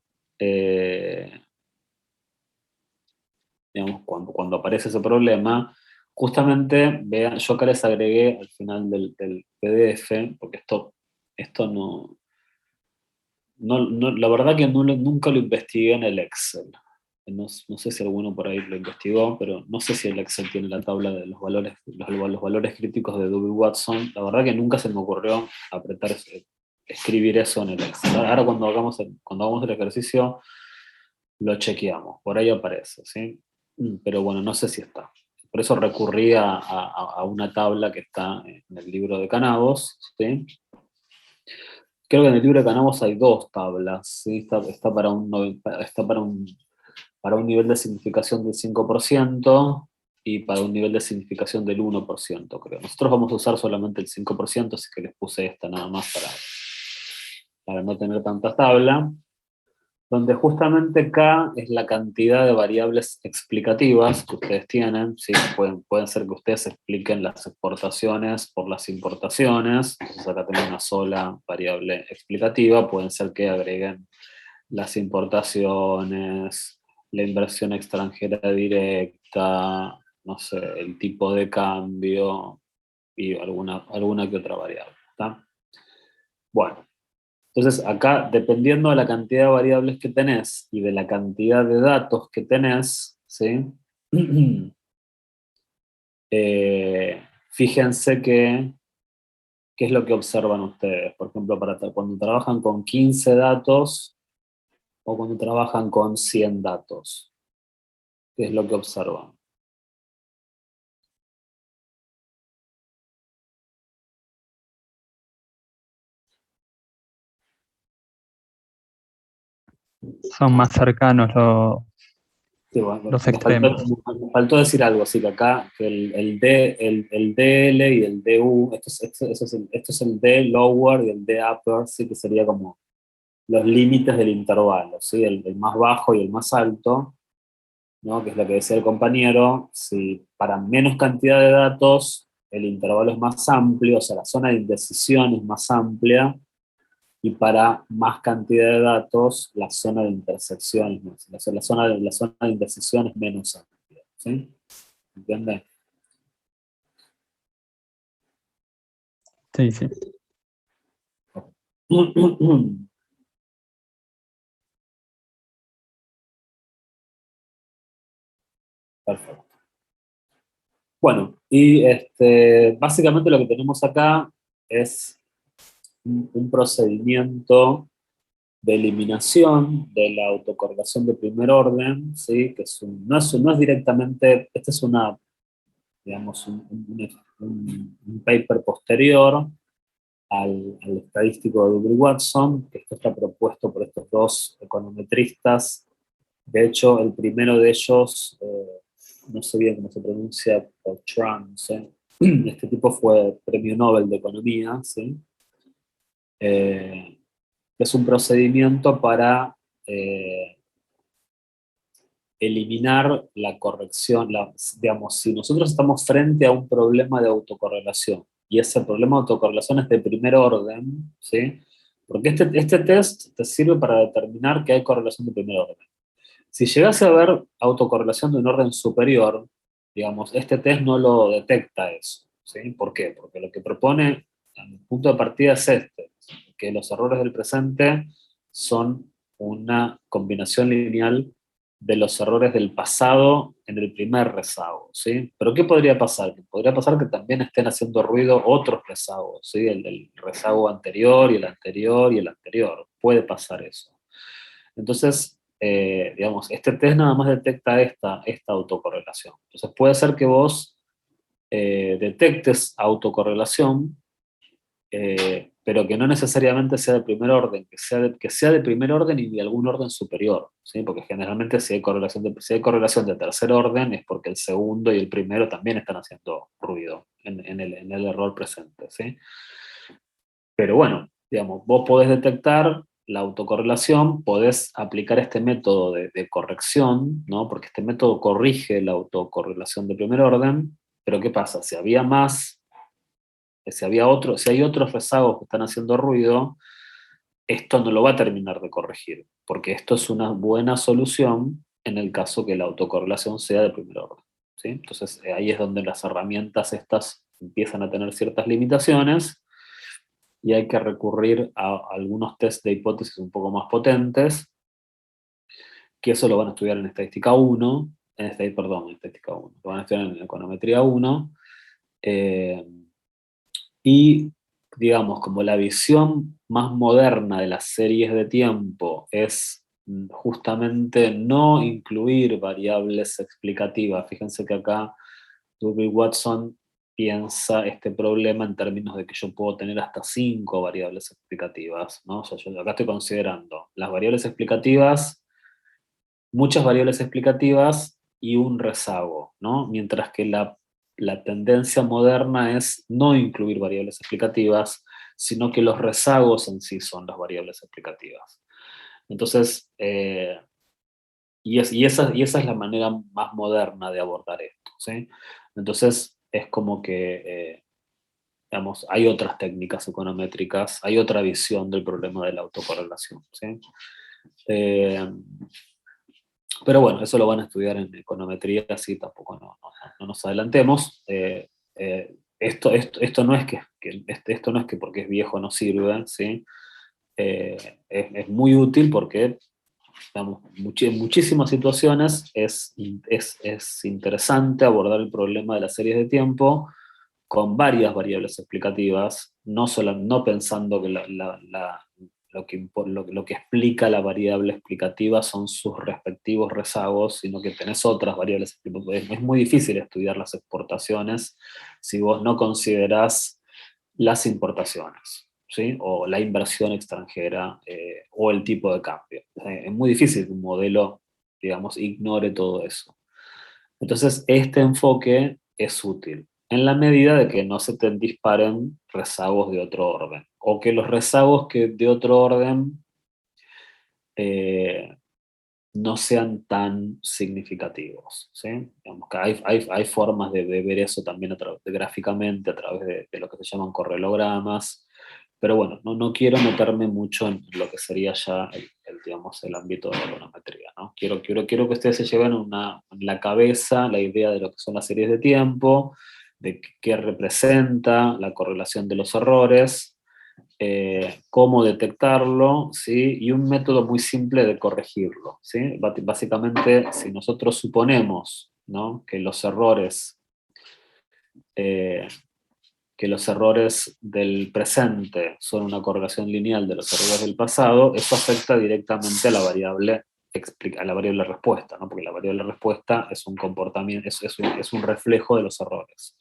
digamos, cuando aparece ese problema, justamente, vean, yo acá les agregué al final del PDF, porque esto la verdad que nunca lo investigué en el Excel. No sé si alguno por ahí lo investigó, pero no sé si el Excel tiene la tabla de los valores críticos de Dewey Watson. La verdad que nunca se me ocurrió escribir eso en el Excel. Ahora cuando hagamos el ejercicio, lo chequeamos, por ahí aparece, ¿sí? Pero bueno, no sé si está. Por eso recurrí a una tabla que está en el libro de Canavos, ¿sí? Creo que en el libro de Canamos hay dos tablas, ¿sí? Está para un nivel de significación del 5% y para un nivel de significación del 1%, creo. Nosotros vamos a usar solamente el 5%, así que les puse esta nada más para no tener tanta tabla. donde justamente K es la cantidad de variables explicativas que ustedes tienen, ¿sí? Pueden ser que ustedes expliquen las exportaciones por las importaciones, entonces acá tengo una sola variable explicativa, pueden ser que agreguen las importaciones, la inversión extranjera directa, no sé, el tipo de cambio y alguna que otra variable, ¿está? Bueno. Entonces, acá, dependiendo de la cantidad de variables que tenés y de la cantidad de datos que tenés, ¿sí? Fíjense qué es lo que observan ustedes. Por ejemplo, cuando trabajan con 15 datos o cuando trabajan con 100 datos, ¿qué es lo que observan? Son más cercanos Sí, bueno, los extremos. me faltó decir algo, así que acá que el DL y el DU, esto es el D lower y el D upper, sí que sería como los límites del intervalo, ¿sí? El más bajo y el más alto, ¿no? Que es lo que decía el compañero, si para menos cantidad de datos el intervalo es más amplio, o sea, la zona de indecisión es más amplia, y para más cantidad de datos, la zona de intersección es más, la zona de indecisión es menos amplia, ¿sí? ¿Entiendes? Sí, sí. Perfecto. Bueno, y básicamente lo que tenemos acá es un procedimiento de eliminación de la autocorrelación de primer orden, ¿sí? Que no es directamente, este es digamos, un paper posterior al estadístico de Dubrey-Watson, que esto está propuesto por estos dos econometristas. De hecho, el primero de ellos, no sé bien cómo se pronuncia, Bertrand, ¿sí? Este tipo fue premio Nobel de Economía, ¿sí? Es un procedimiento para eliminar la corrección, digamos, si nosotros estamos frente a un problema de autocorrelación y ese problema de autocorrelación es de primer orden, ¿sí? Porque este test te sirve para determinar que hay correlación de primer orden. Si llegase a haber autocorrelación de un orden superior, digamos, este test no lo detecta eso, ¿sí? ¿Por qué? Porque lo que propone, el punto de partida es que los errores del presente son una combinación lineal de los errores del pasado en el primer rezago, ¿sí? Pero ¿qué podría pasar? Podría pasar que también estén haciendo ruido otros rezagos, ¿sí? El del rezago anterior y el anterior y el anterior. Puede pasar eso. Entonces, digamos, este test nada más detecta esta autocorrelación. Entonces puede ser que vos detectes autocorrelación, pero que no necesariamente sea de primer orden, que sea de primer orden y de algún orden superior, ¿sí? Porque generalmente si hay correlación de tercer orden es porque el segundo y el primero también están haciendo ruido en el error presente, ¿sí? Pero bueno, digamos, vos podés detectar la autocorrelación, podés aplicar este método de corrección, ¿no? Porque este método corrige la autocorrelación de primer orden, pero ¿qué pasa? Si hay otros rezagos que están haciendo ruido, esto no lo va a terminar de corregir, porque esto es una buena solución en el caso que la autocorrelación sea de primer orden, ¿sí? Entonces ahí es donde las herramientas estas empiezan a tener ciertas limitaciones y hay que recurrir a algunos test de hipótesis un poco más potentes, que eso lo van a estudiar en estadística 1, en estadística 1, lo van a estudiar en econometría 1, eh, y digamos, como la visión más moderna de las series de tiempo es justamente no incluir variables explicativas. Fíjense que acá Dewey Watson piensa este problema en términos de que yo puedo tener hasta 5 variables explicativas, ¿no? O sea, yo acá estoy considerando las variables explicativas, muchas variables explicativas y un rezago, ¿no? Mientras que la tendencia moderna es no incluir variables explicativas, sino que los rezagos en sí son las variables explicativas. Entonces, y esa es la manera más moderna de abordar esto, ¿sí? Entonces, es como que, digamos, hay otras técnicas econométricas, hay otra visión del problema de la autocorrelación, ¿sí? Eh, pero bueno, eso lo van a estudiar en econometría, así tampoco no nos adelantemos. Esto no es esto no es que porque es viejo no sirve, ¿sí? Es muy útil porque, digamos, en muchísimas situaciones es interesante abordar el problema de las series de tiempo con varias variables explicativas, no pensando que lo que explica la variable explicativa son sus respectivos rezagos, sino que tenés otras variables explicativas. Es muy difícil estudiar las exportaciones si vos no considerás las importaciones, ¿sí? O la inversión extranjera, o el tipo de cambio. Es muy difícil que un modelo, digamos, ignore todo eso. Entonces, este enfoque es útil en la medida de que no se te disparen rezagos de otro orden, o que los rezagos que de otro orden eh, no sean tan significativos, ¿sí? Digamos que hay formas de ver eso también gráficamente a través de lo que se llaman correlogramas, pero bueno, no quiero meterme mucho en lo que sería ya digamos, el ámbito de la econometría, ¿no? Quiero que ustedes se lleven en la cabeza la idea de lo que son las series de tiempo, de qué representa la correlación de los errores, cómo detectarlo, ¿sí? Y un método muy simple de corregirlo, ¿sí? Básicamente, si nosotros suponemos, ¿no?, eh, que los errores del presente son una correlación lineal de los errores del pasado, eso afecta directamente a la variable respuesta, ¿no? Porque la variable respuesta es un comportamiento, es un reflejo de los errores,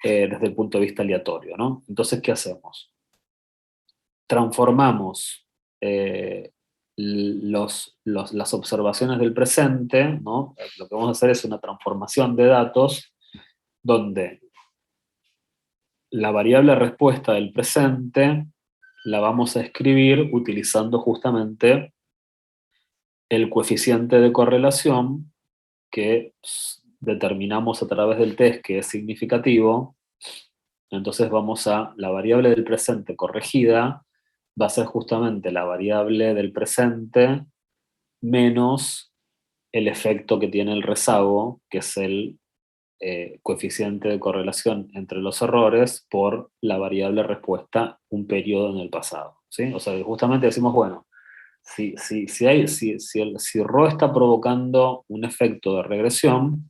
desde el punto de vista aleatorio, ¿no? Entonces, ¿qué hacemos? Transformamos las observaciones del presente, ¿no? Lo que vamos a hacer es una transformación de datos donde la variable respuesta del presente la vamos a escribir utilizando justamente el coeficiente de correlación que determinamos a través del test que es significativo. Entonces la variable del presente corregida va a ser justamente la variable del presente menos el efecto que tiene el rezago, que es el coeficiente de correlación entre los errores por la variable respuesta un periodo en el pasado, ¿sí? O sea, justamente decimos, bueno, si ρ está provocando un efecto de regresión,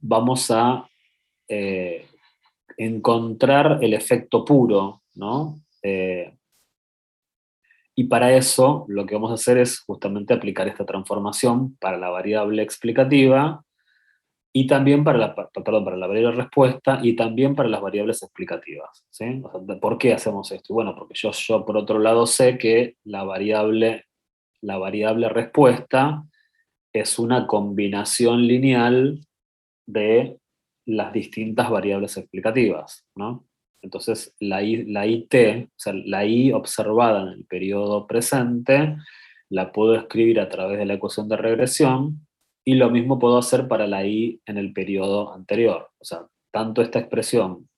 vamos a eh, encontrar el efecto puro, ¿no? Y para eso lo que vamos a hacer es justamente aplicar esta transformación para la variable explicativa y también para la variable respuesta y también para las variables explicativas, ¿sí? O sea, ¿por qué hacemos esto? Bueno, porque yo por otro lado sé que la variable respuesta es una combinación lineal de las distintas variables explicativas, ¿no? Entonces, la IT, o sea, la I observada en el periodo presente, la puedo escribir a través de la ecuación de regresión, y lo mismo puedo hacer para la I en el periodo anterior. O sea, tanto esta expresión,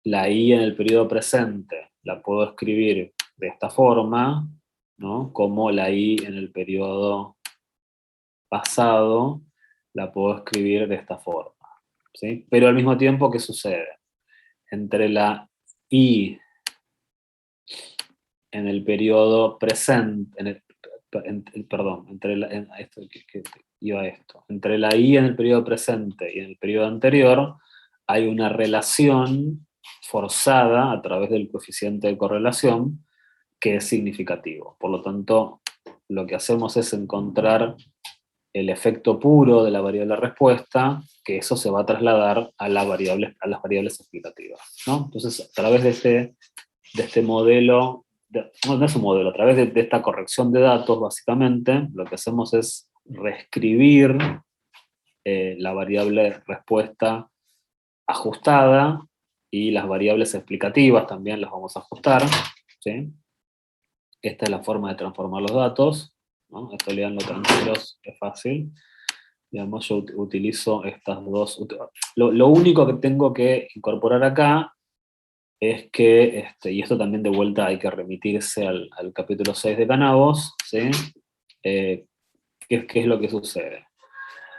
la I en el periodo presente, la puedo escribir de esta forma, ¿no? Como la I en el periodo pasado, la puedo escribir de esta forma, ¿sí? Pero al mismo tiempo, ¿qué sucede? Entre la I en el periodo presente, perdón, entre la I en el periodo presente y en el periodo anterior, hay una relación forzada a través del coeficiente de correlación que es significativo. Por lo tanto, lo que hacemos es encontrar el efecto puro de la variable respuesta, que eso se va a trasladar a las variables explicativas, ¿no? Entonces, a través de este modelo, no es un modelo, a través de esta corrección de datos, básicamente, lo que hacemos es reescribir la variable respuesta ajustada, y las variables explicativas también las vamos a ajustar, ¿sí? Esta es la forma de transformar los datos, ¿no? Esto leanlo tranquilos, es fácil. Digamos, yo utilizo estas dos. Lo único que tengo que incorporar acá es que, y esto también de vuelta hay que remitirse al capítulo 6 de Canavos, ¿sí? ¿Qué es lo que sucede?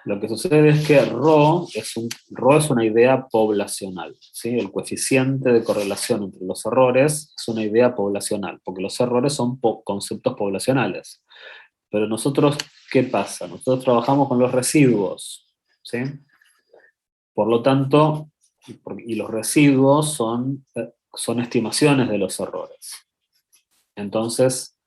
Lo que sucede es que Rho es una idea poblacional, ¿sí? El coeficiente de correlación entre los errores es una idea poblacional, porque los errores son conceptos poblacionales. Pero nosotros, ¿qué pasa? Nosotros trabajamos con los residuos, ¿sí? Por lo tanto, y los residuos son estimaciones de los errores. Entonces,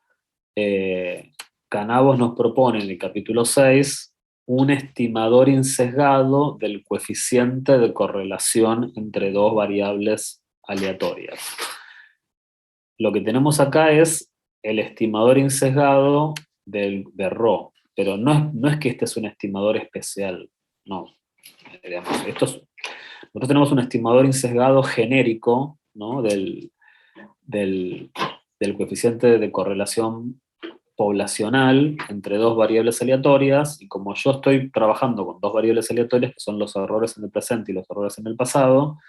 Canavos nos propone en el capítulo 6 un estimador insesgado del coeficiente de correlación entre dos variables aleatorias. Lo que tenemos acá es el estimador insesgado de Rho, pero no es que este es un estimador especial, no. Digamos, nosotros tenemos un estimador insesgado genérico, ¿no? del coeficiente de correlación poblacional entre dos variables aleatorias, y como yo estoy trabajando con dos variables aleatorias, que son los errores en el presente y los errores en el pasado,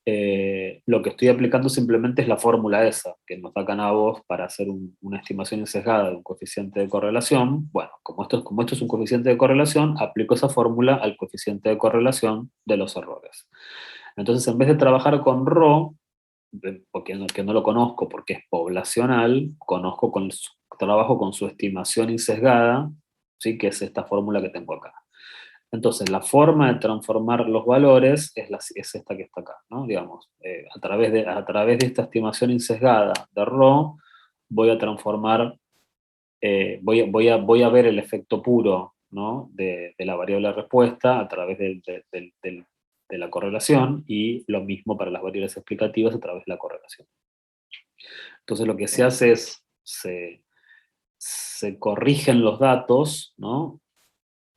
lo que estoy aplicando simplemente es la fórmula esa, que nos da Canavos para hacer una estimación insesgada de un coeficiente de correlación. Bueno, como esto es un coeficiente de correlación, aplico esa fórmula al coeficiente de correlación de los errores. Entonces, en vez de trabajar con Rho, porque que no lo conozco porque es poblacional, trabajo con su estimación insesgada, ¿sí? Que es esta fórmula que tengo acá. Entonces, la forma de transformar los valores es esta que está acá, ¿no? Digamos, a través de esta estimación insesgada de Rho, voy a transformar, voy a ver el efecto puro, ¿no? de la variable respuesta a través de la correlación, y lo mismo para las variables explicativas a través de la correlación. Entonces, lo que se hace es, se corrigen los datos, ¿no?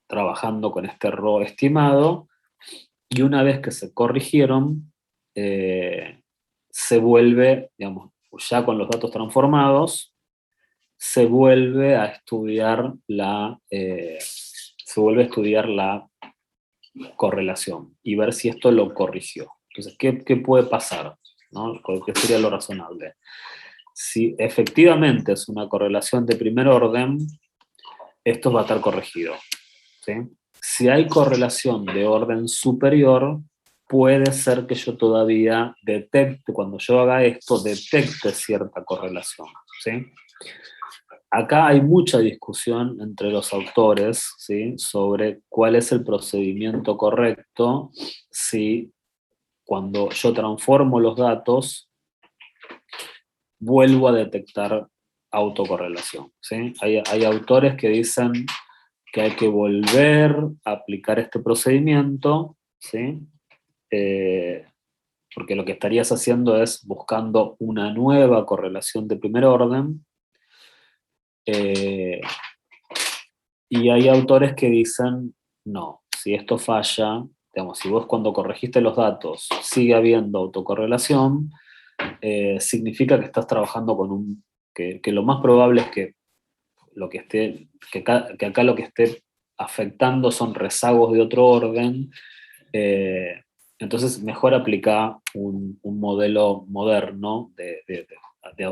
Trabajando con este Rho estimado, y una vez que se corrigieron, se vuelve, digamos, ya con los datos transformados, se vuelve a estudiar la correlación y ver si esto lo corrigió. Entonces, ¿qué puede pasar? ¿No? ¿Qué sería lo razonable? Si efectivamente es una correlación de primer orden, esto va a estar corregido, ¿sí? Si hay correlación de orden superior, puede ser que yo todavía detecte, cuando yo haga esto, detecte cierta correlación, ¿sí? Acá hay mucha discusión entre los autores, ¿sí? Sobre cuál es el procedimiento correcto si cuando yo transformo los datos vuelvo a detectar autocorrelación, ¿sí? Hay autores que dicen que hay que volver a aplicar este procedimiento, ¿sí? Porque lo que estarías haciendo es buscando una nueva correlación de primer orden, y hay autores que dicen, no, si esto falla, digamos, si vos cuando corregiste los datos sigue habiendo autocorrelación, significa que estás trabajando con que lo más probable es que que acá lo que esté afectando son rezagos de otro orden. Entonces, mejor aplicar un modelo moderno de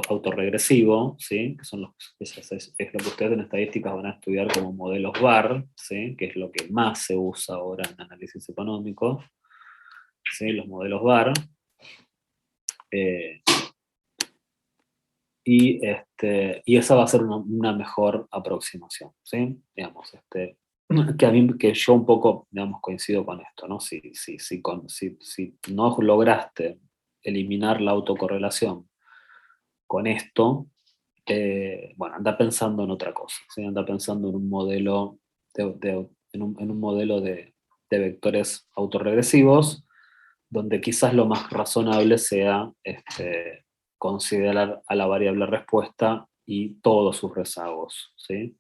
autorregresivo, ¿sí? Que son es lo que ustedes en estadísticas van a estudiar como modelos VAR, ¿sí? Que es lo que más se usa ahora en análisis económico, ¿sí? Los modelos VAR. Y esa va a ser una mejor aproximación, ¿sí? Digamos, que yo un poco, digamos, coincido con esto, ¿no? Si no lograste eliminar la autocorrelación con esto, bueno, anda pensando en otra cosa, ¿sí? Anda pensando en un modelo en un modelo de vectores autorregresivos, donde quizás lo más razonable sea considerar a la variable respuesta y todos sus rezagos, ¿sí?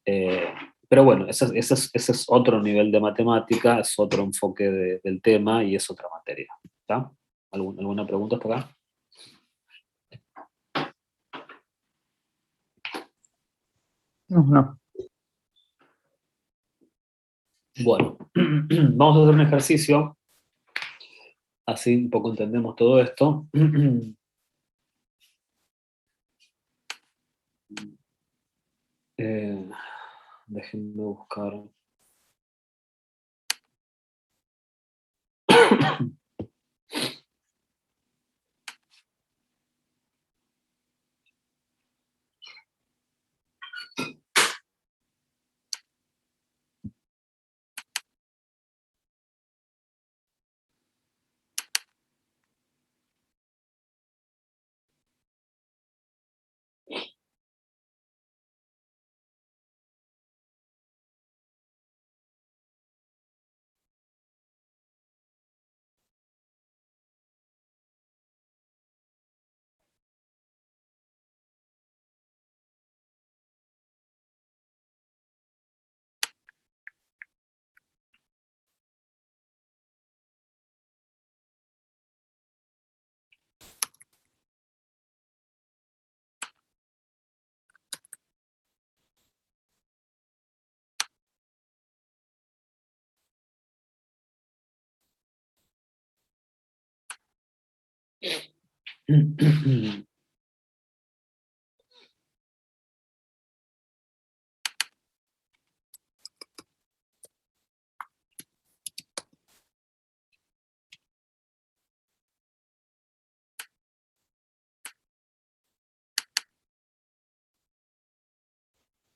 Pero bueno, ese es otro nivel de matemática, es otro enfoque del tema y es otra materia. ¿Está? ¿Alguna pregunta hasta acá? No, no. Bueno, vamos a hacer un ejercicio, así un poco entendemos todo esto. Eh, Déjenme buscar.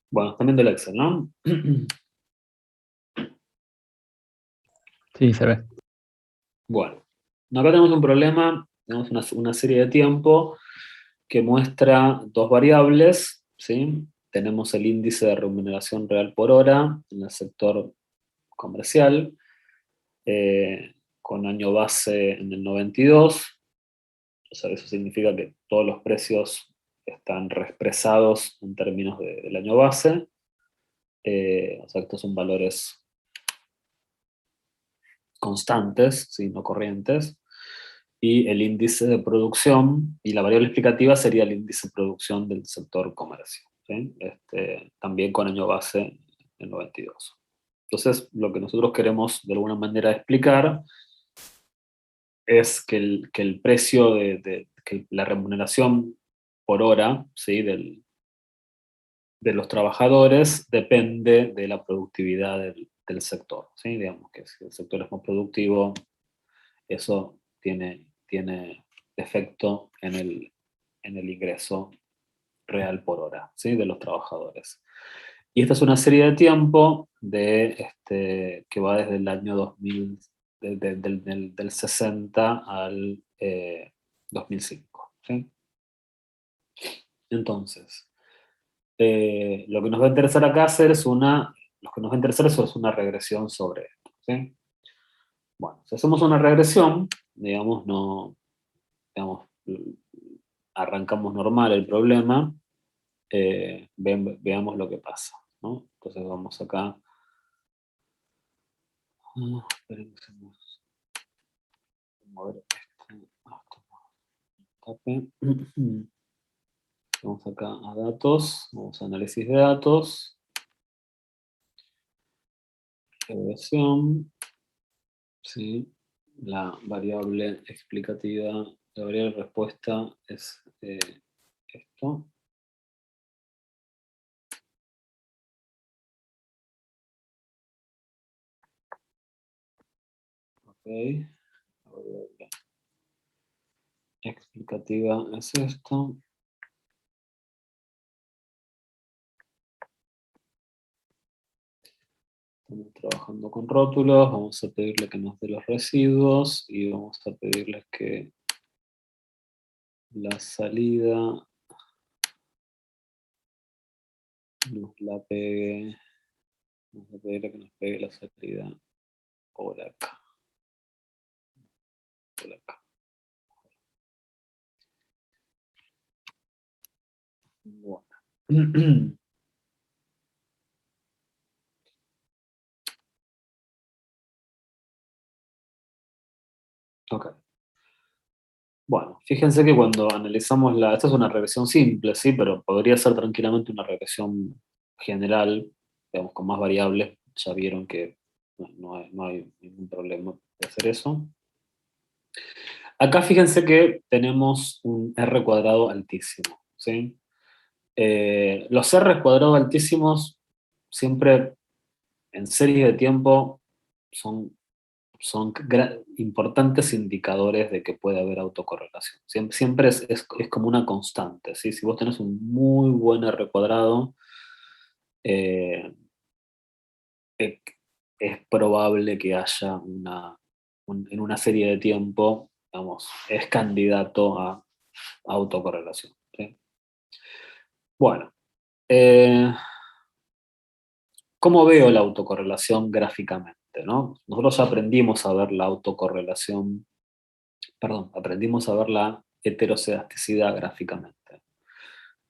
Bueno, están viendo el Excel, ¿no? Sí, se ve. Bueno, acá tenemos un problema, tenemos una serie de tiempo que muestra dos variables, ¿sí? Tenemos el índice de remuneración real por hora en el sector comercial, con año base en el 92, o sea, eso significa que todos los precios están reexpresados en términos del año base, o sea, estos son valores constantes, ¿sí? No corrientes, y el índice de producción, y la variable explicativa sería el índice de producción del sector comercio, ¿sí? También con año base en 92. Entonces, lo que nosotros queremos de alguna manera explicar es que el precio que la remuneración por hora, ¿sí? De los trabajadores depende de la productividad del sector, ¿sí? Digamos que si el sector es más productivo, eso tiene efecto en el ingreso real por hora, ¿sí? De los trabajadores. Y esta es una serie de tiempo que va desde el año 2000, del 60 al 2005, ¿sí? Entonces, lo que nos va a interesar acá hacer lo que nos va a interesar es una regresión sobre esto, ¿sí? Bueno, si hacemos una regresión, digamos, no, digamos, arrancamos normal el problema, veamos lo que pasa, ¿no? Entonces vamos acá. Esperen que se me mover tape. Vamos acá a datos, vamos a análisis de datos, regresión, ¿sí? La variable explicativa, la variable respuesta es esto. Ok, la variable explicativa es esto. Estamos trabajando con rótulos, vamos a pedirle que nos dé los residuos y vamos a pedirles que la salida nos la pegue, vamos a pedirle que nos pegue la salida por acá, por acá. Bueno. Ok. Bueno, fíjense que cuando analizamos esta es una regresión simple, ¿sí? Pero podría ser tranquilamente una regresión general, digamos, con más variables, ya vieron que no hay ningún problema de hacer eso. Acá fíjense que tenemos un R cuadrado altísimo, ¿sí? Los R cuadrados altísimos siempre en series de tiempo son importantes indicadores de que puede haber autocorrelación. Siempre es como una constante, ¿sí? Si vos tenés un muy buen R cuadrado, eh, es, es probable que haya en una serie de tiempo, digamos, es candidato a autocorrelación, ¿sí? Bueno, eh, ¿cómo veo la autocorrelación gráficamente, ¿no? Nosotros ya aprendimos a ver la autocorrelación, perdón, aprendimos a ver la heterocedasticidad gráficamente,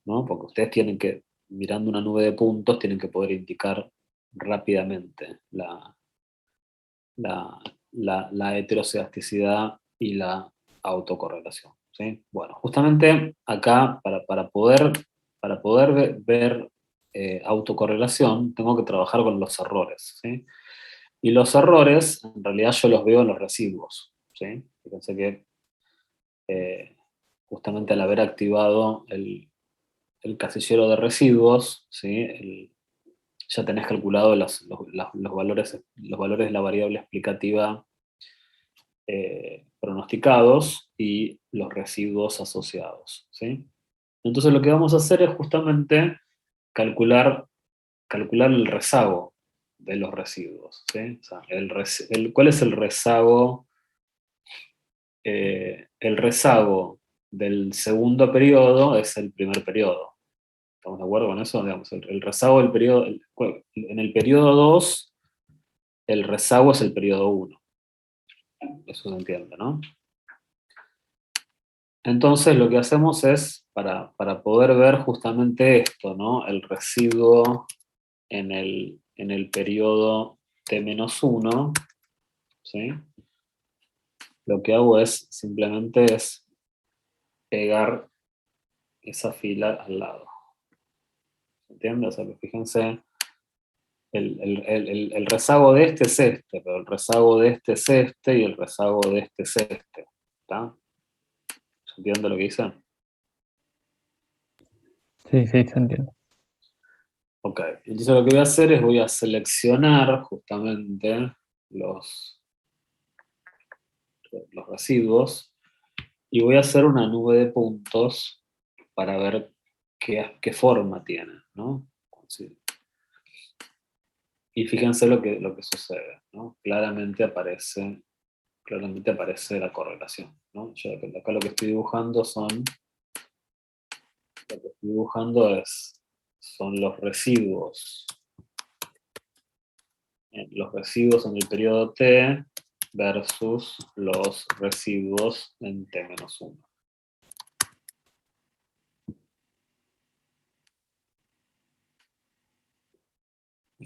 ¿no? Porque ustedes tienen que, mirando una nube de puntos, tienen que poder indicar rápidamente la, la heterocedasticidad y la autocorrelación, ¿sí? Bueno, justamente acá, para poder ver autocorrelación, tengo que trabajar con los errores, ¿sí? Y los errores, en realidad yo los veo en los residuos, ¿sí? Fíjense que eh, justamente al haber activado el casillero de residuos, ¿sí? Ya tenés calculado los valores de la variable explicativa pronosticados y los residuos asociados, ¿sí? Entonces lo que vamos a hacer es justamente calcular, calcular el rezago de los residuos, ¿sí? O sea, ¿cuál es el rezago? El rezago del segundo periodo es el primer periodo. ¿Estamos de acuerdo con eso? Digamos, el rezago del periodo, en el periodo 2, el rezago es el periodo 1. Eso se entiende, ¿no? Entonces lo que hacemos es, para poder ver justamente esto, ¿no? El residuo en el periodo T-1, ¿sí? Lo que hago es simplemente es pegar esa fila al lado. ¿Se entiende? O sea, fíjense, el rezago de este es este, pero el rezago de este es este y el rezago de este es este. ¿Está? ¿Se entiende lo que dice? Sí, sí, se entiende. Ok, entonces lo que voy a hacer es voy a seleccionar justamente los, los residuos y voy a hacer una nube de puntos para ver qué forma tiene, ¿no? Sí. Y fíjense lo que sucede, ¿no? Claramente aparece la correlación, ¿no? Yo acá lo que estoy dibujando son los residuos en el periodo T versus los residuos en T-1.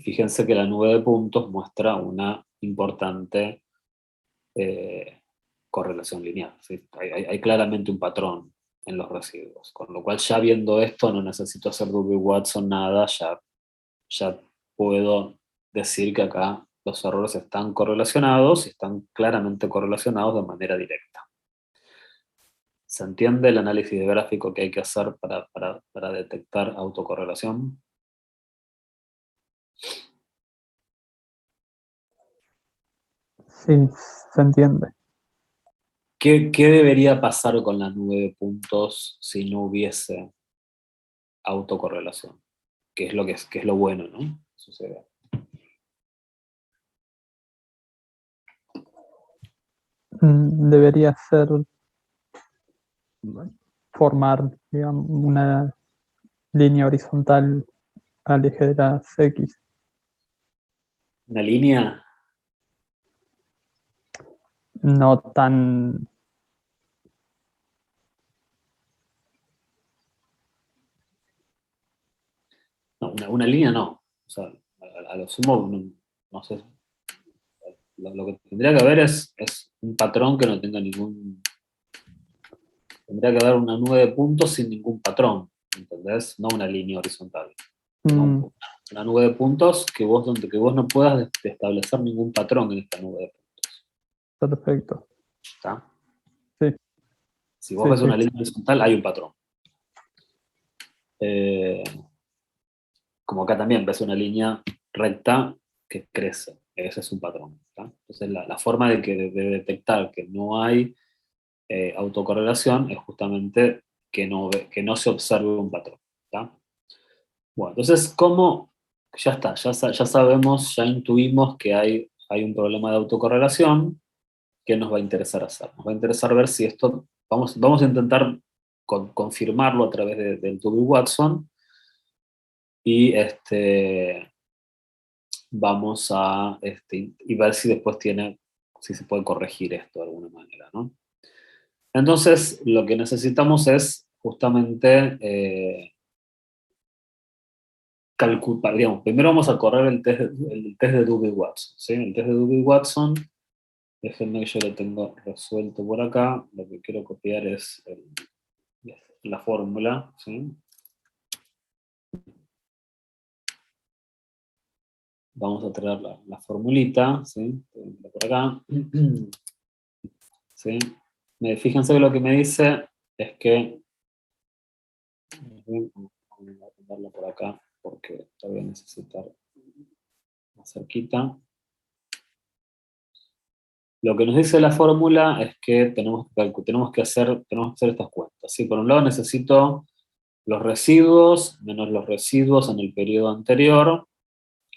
Fíjense que la nube de puntos muestra una importante correlación lineal, ¿sí? Hay claramente un patrón en los residuos, con lo cual ya viendo esto no necesito hacer Dewey Watson nada, ya puedo decir que acá los errores están correlacionados y están claramente correlacionados de manera directa. ¿Se entiende el análisis de gráfico que hay que hacer para detectar autocorrelación? Sí, se entiende. ¿Qué debería pasar con la nube de puntos si no hubiese autocorrelación? Que es lo bueno, ¿no? Sucede. Debería ser formar, digamos, una línea horizontal al eje de las X. Una línea, No tan... no, una línea no. O sea, a lo sumo, no sé. Lo que tendría que haber es un patrón que no tenga ningún. Tendría que haber una nube de puntos sin ningún patrón, ¿entendés? No una línea horizontal. Mm, Una nube de puntos donde vos no puedas establecer ningún patrón en esta nube de puntos. perfecto. ¿Está? Sí, Si vos sí, ves sí. una línea horizontal, hay un patrón. Como acá también ves una línea recta que crece. Ese es un patrón. ¿Está? Entonces, la forma de detectar que no hay autocorrelación es justamente que no se observe un patrón. ¿Está? Bueno, entonces, ¿cómo? Ya está, ya sabemos, ya intuimos que hay un problema de autocorrelación. ¿Qué nos va a interesar hacer? Nos va a interesar ver si esto, vamos a intentar confirmarlo a través del Dewey-Watson y vamos a y ver si después si se puede corregir esto de alguna manera, ¿no? Entonces, lo que necesitamos es justamente calcular, digamos, primero vamos a correr el test de Dewey-Watson, ¿sí? El test de Dewey-Watson, déjenme que yo lo tengo resuelto por acá, lo que quiero copiar es la fórmula, ¿sí? Vamos a traer la formulita, ¿sí? Por acá. ¿Sí? Fíjense que lo que me dice es que, vamos a ponerla por acá porque la voy a necesitar más cerquita. Lo que nos dice la fórmula es que tenemos que hacer estas cuentas, ¿sí? Por un lado necesito los residuos menos los residuos en el periodo anterior,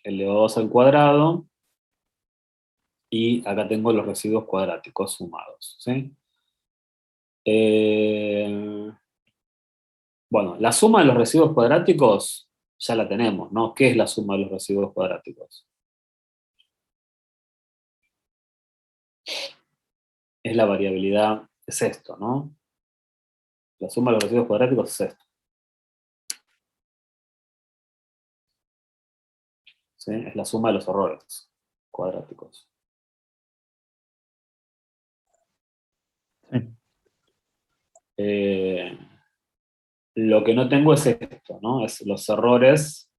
elevados al cuadrado, y acá tengo los residuos cuadráticos sumados, ¿sí? Bueno, la suma de los residuos cuadráticos ya la tenemos, ¿no? ¿Qué es la suma de los residuos cuadráticos? Es la variabilidad, es esto, ¿no? La suma de los residuos cuadráticos es esto, ¿sí? Es la suma de los errores cuadráticos. Sí. Eh, lo que no tengo es esto, ¿no? Es los errores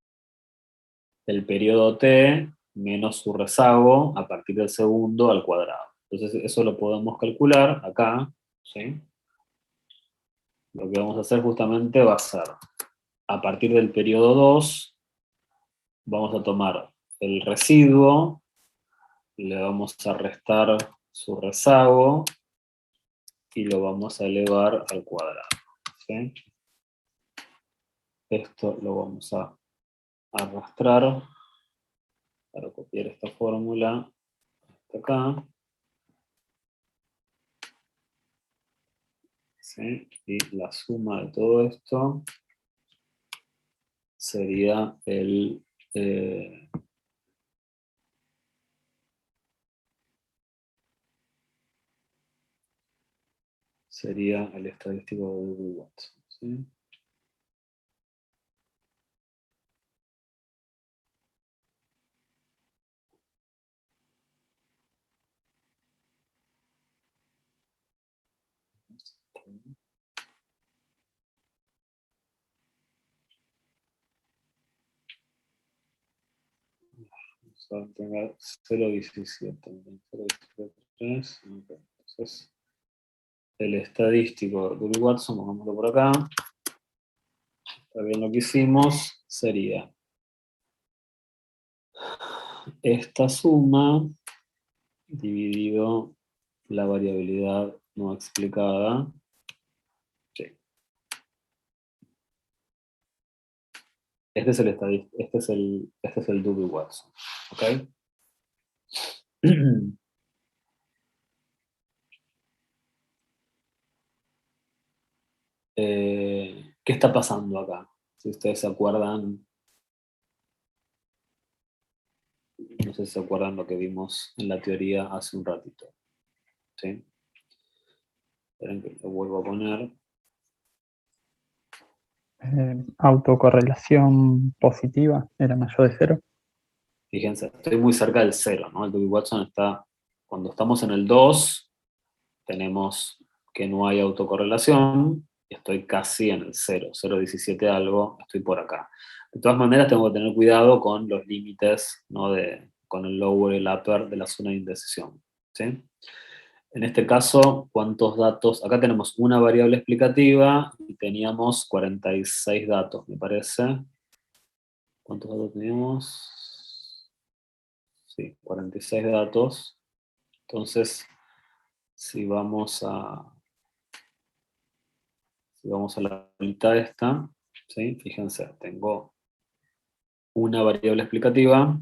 del periodo t menos su rezago a partir del segundo al cuadrado. Entonces eso lo podemos calcular acá, ¿sí? Lo que vamos a hacer justamente va a ser, a partir del periodo 2, vamos a tomar el residuo, le vamos a restar su rezago y lo vamos a elevar al cuadrado, ¿sí? Esto lo vamos a arrastrar para copiar esta fórmula hasta acá, ¿sí? Y la suma de todo esto sería eh, sería el estadístico de Dewey-Watson, ¿sí? Vamos a tener 0,17. 0,173. Entonces, el estadístico de Dewey-Watson, pongámoslo por acá. Está bien lo que hicimos, sería esta suma dividido la variabilidad no explicada. Sí. Este es el estadístico, este es el Dewey-Watson. ¿Ok? ¿Qué está pasando acá? Si ustedes se acuerdan, no sé si se acuerdan lo que vimos en la teoría hace un ratito. ¿Sí? Esperen que lo vuelvo a poner. Autocorrelación positiva era mayor de 0. Fíjense, estoy muy cerca del 0, ¿no? El Dewey-Watson está, cuando estamos en el 2, tenemos que no hay autocorrelación, y estoy casi en el 0, 0,17 algo, estoy por acá. De todas maneras, tengo que tener cuidado con los límites, ¿no? Con el lower y el upper de la zona de indecisión, ¿sí? En este caso, ¿cuántos datos? Acá tenemos una variable explicativa y teníamos 46 datos, me parece. ¿Cuántos datos teníamos? Sí, 46 datos. Entonces, si vamos si vamos a la mitad esta, ¿sí? Fíjense, tengo una variable explicativa,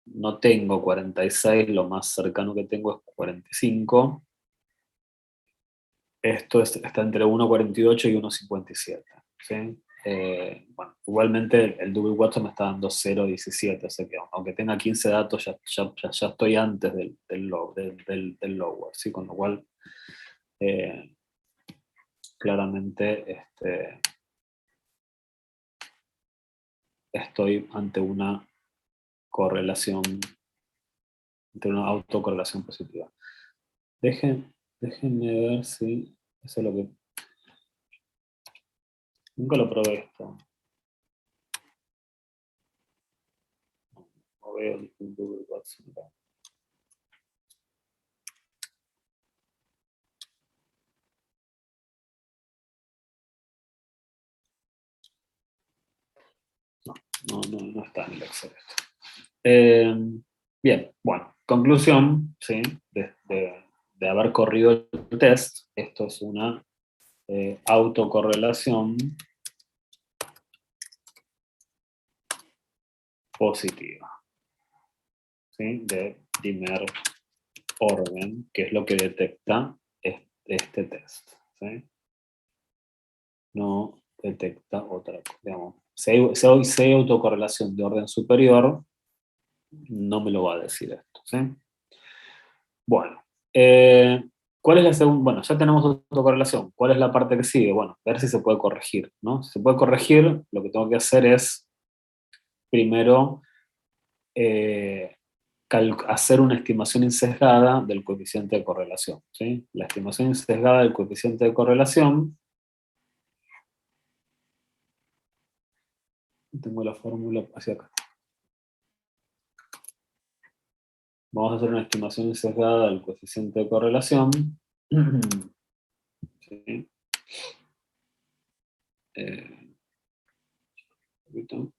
no tengo 46, lo más cercano que tengo es 45. Esto está entre 1,48 y 1,57. ¿Sí? Bueno, igualmente el Google Watson me está dando 0,17, o sea que aunque tenga 15 datos, ya estoy antes del lower, ¿sí? Con lo cual, claramente estoy ante una correlación, ante una autocorrelación positiva. Déjenme ver si eso es lo que... Nunca lo probé esto. No veo el Google Watson acá. No está en el Excel esto. Bien, bueno, conclusión, ¿sí? De haber corrido el test, esto es una autocorrelación positiva, ¿sí? De primer orden, que es lo que detecta este test, ¿sí? No detecta otra cosa, digamos. Si hay autocorrelación de orden superior, no me lo va a decir esto, ¿sí? Bueno, ¿cuál es la segunda? Bueno, ya tenemos autocorrelación. ¿Cuál es la parte que sigue? Bueno, ver si se puede corregir, ¿no? Si se puede corregir, lo que tengo que hacer es, primero, hacer una estimación insesgada del coeficiente de correlación, ¿sí? La estimación insesgada del coeficiente de correlación, tengo la fórmula hacia acá. Vamos a hacer una estimación sesgada del coeficiente de correlación. ¿Sí? Un poquito.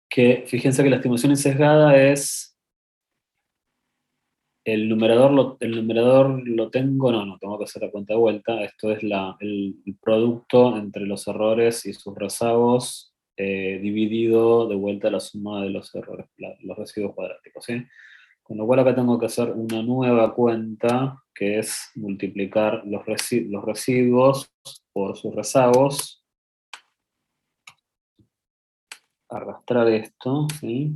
Que fíjense que la estimación sesgada es el numerador lo tengo, no tengo que hacer la cuenta de vuelta. Esto es el producto entre los errores y sus rezagos dividido de vuelta la suma de los errores, los residuos cuadráticos, ¿sí? Con lo cual acá tengo que hacer una nueva cuenta, que es multiplicar los residuos por sus rezagos, arrastrar esto, ¿sí?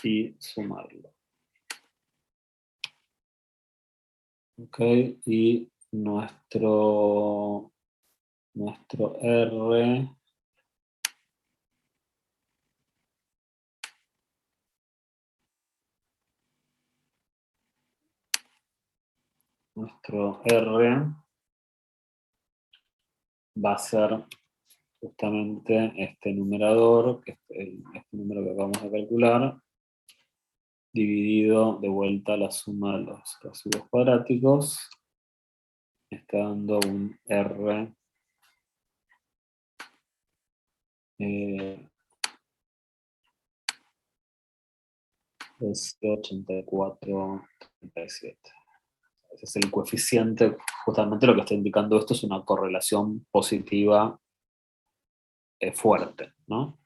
Y sumarlo. Ok, y nuestro R, va a ser justamente este numerador, que es este número que acabamos de calcular, dividido de vuelta la suma de los residuos cuadráticos, está dando un R de 84,37. Ese es el coeficiente, justamente lo que está indicando esto es una correlación positiva fuerte, ¿no?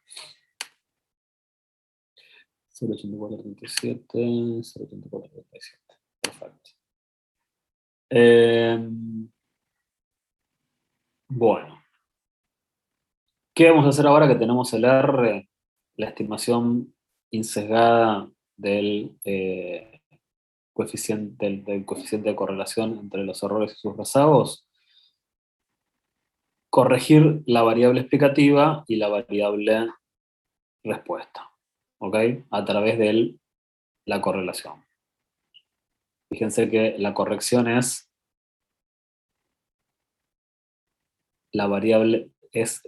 0,8437, 0,8437. Perfecto. Bueno, ¿qué vamos a hacer ahora que tenemos el R? La estimación insesgada del coeficiente de correlación entre los errores y sus rezagos. corregir la variable explicativa y la variable respuesta, ¿ok? A través de la correlación. Fíjense que la corrección es la variable, es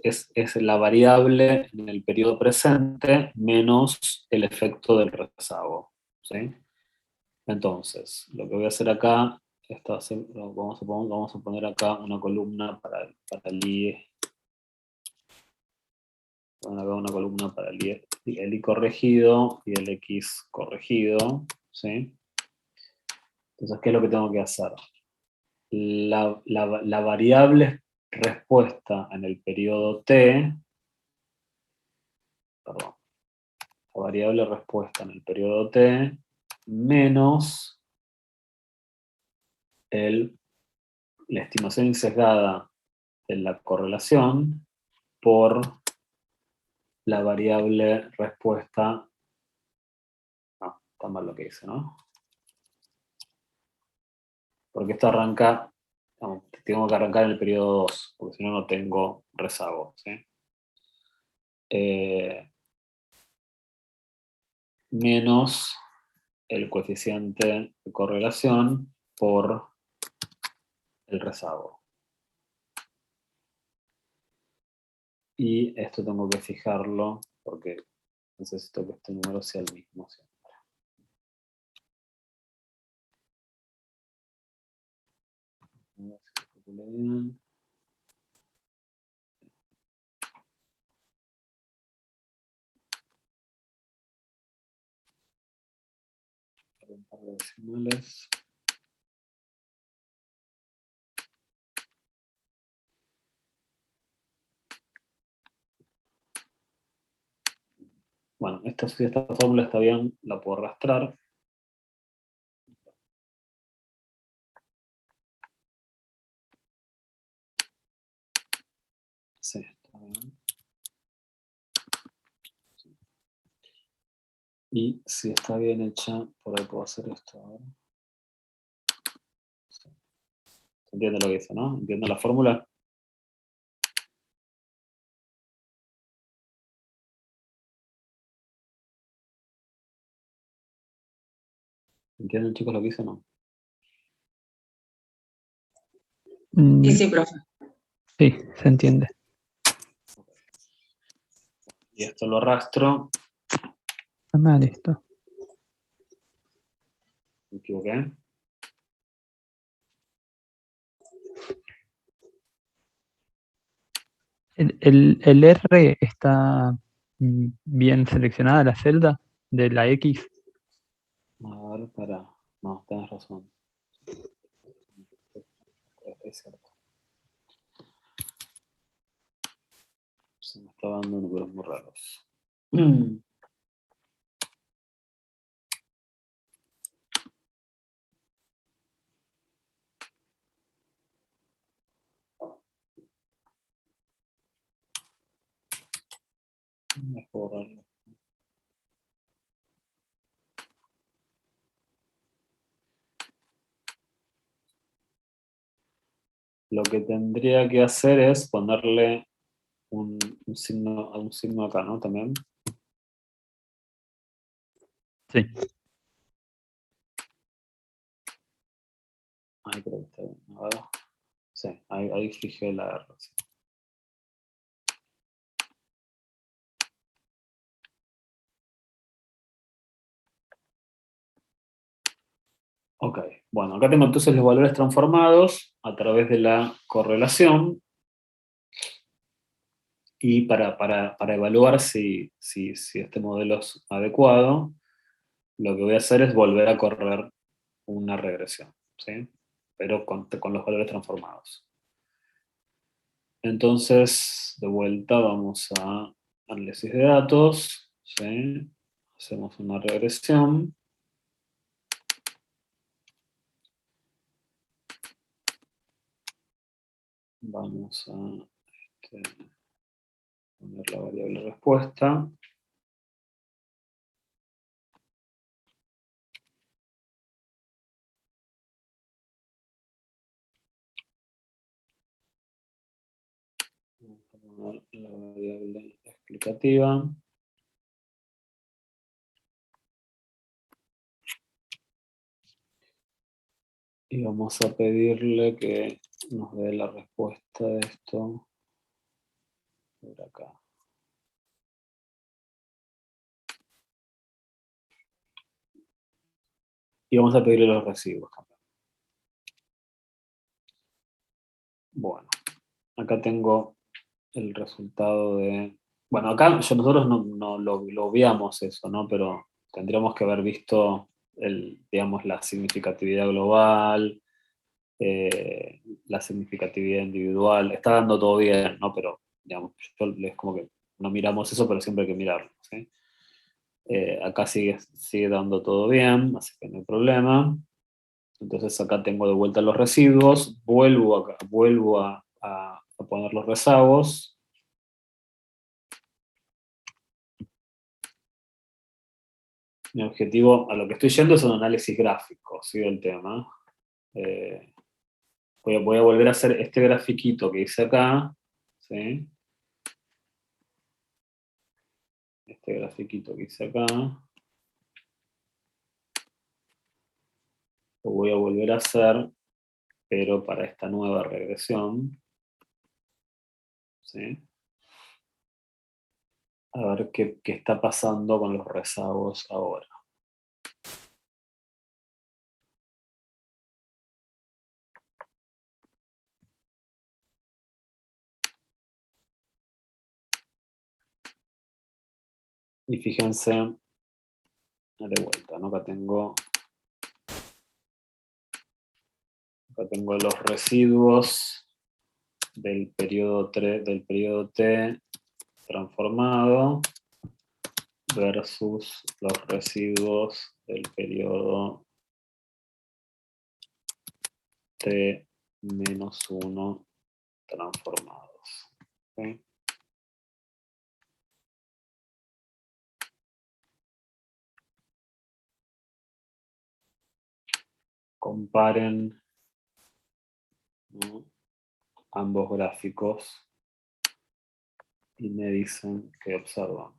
la variable en el periodo presente menos el efecto del rezago, ¿sí? Entonces, lo que voy a hacer acá, vamos a poner acá una columna para el IE, acá una columna para el I corregido y el X corregido, ¿sí? Entonces, ¿qué es lo que tengo que hacer? La variable respuesta en el periodo T, perdón, la variable respuesta en el periodo T menos la estimación sesgada de la correlación por la variable respuesta. No, está mal lo que hice, ¿no? Porque esto arranca, no, tengo que arrancar en el periodo 2, porque si no, no tengo rezago, ¿sí? Menos el coeficiente de correlación por el rezago. Y esto tengo que fijarlo porque necesito que este número sea el mismo siempre. A ver si lo calculé bien. Un par de decimales. Bueno, si esta fórmula está bien, la puedo arrastrar. Sí, está bien. Y si está bien hecha, por ahí puedo hacer esto ahora. Sí. ¿Se entiende lo que dice, no? ¿Entiende la fórmula? ¿Entienden, chicos, lo que dice, no? Sí, profe. Sí, se entiende. Y esto lo arrastro. Está mal esto. Me equivoqué. El R está bien seleccionada la celda de la X. A ver, para. No, tenés razón. Es cierto. Se me está dando números muy raros. Mejor. Lo que tendría que hacer es ponerle un signo acá, ¿no? También. Sí. Ahí creo que está bien. A ver. Sí, ahí fijé la R. Sí. Ok, bueno, acá tengo entonces los valores transformados a través de la correlación y para evaluar si este modelo es adecuado, lo que voy a hacer es volver a correr una regresión, ¿sí? Pero con los valores transformados. Entonces, de vuelta vamos a análisis de datos, ¿sí? Hacemos una regresión. Vamos a poner la variable respuesta. La variable explicativa. Y vamos a pedirle que nos dé la respuesta de esto por acá. Y vamos a pedirle los residuos también. Bueno, acá tengo el resultado de... Bueno, acá nosotros no lo obviamos eso, ¿no? Pero tendríamos que haber visto digamos, la significatividad global, la significatividad individual. Está dando todo bien, ¿no? Pero, digamos, es como que no miramos eso, pero siempre hay que mirarlo, ¿sí? Acá sigue dando todo bien, así que no hay problema. Entonces acá tengo de vuelta los residuos, vuelvo a poner los rezagos. Mi objetivo, a lo que estoy yendo es un análisis gráfico, ¿sí? Del tema. Voy a volver a hacer este grafiquito que hice acá, ¿sí? Este grafiquito que hice acá. Lo voy a volver a hacer, pero para esta nueva regresión, ¿sí? A ver qué está pasando con los rezagos ahora. Y fíjense, de vuelta, ¿no? Acá tengo los residuos del periodo T transformado versus los residuos del periodo T-1 transformados. ¿Okay? Comparen, ¿no?, ambos gráficos y me dicen qué observan.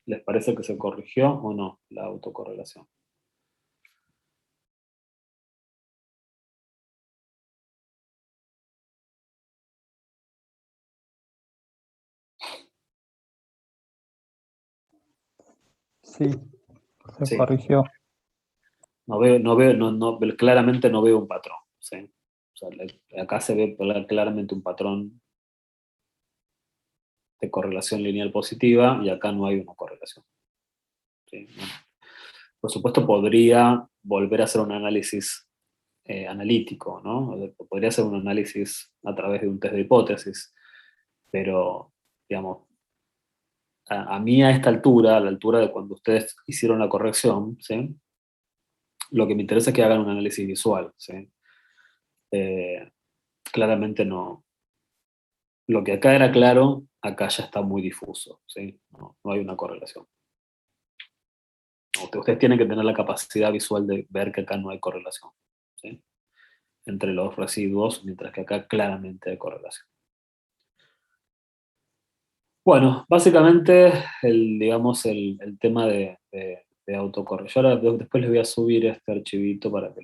¿Les parece que se corrigió o no la autocorrelación? Sí, se Sí. corrigió. Claramente no veo un patrón, ¿sí? O sea, acá se ve claramente un patrón de correlación lineal positiva y acá no hay una correlación. ¿Sí? Por supuesto, podría volver a hacer un análisis analítico, ¿no? Podría hacer un análisis a través de un test de hipótesis, pero, digamos, a mí a esta altura, a la altura de cuando ustedes hicieron la corrección, ¿sí?, lo que me interesa es que hagan un análisis visual, ¿sí? Claramente no. Lo que acá era claro, acá ya está muy difuso, ¿sí? No hay una correlación. Ustedes tienen que tener la capacidad visual de ver que acá no hay correlación, ¿sí?, entre los residuos, mientras que acá claramente hay correlación. Bueno, básicamente digamos, el tema de autocorrección. Yo ahora después les voy a subir este archivito para que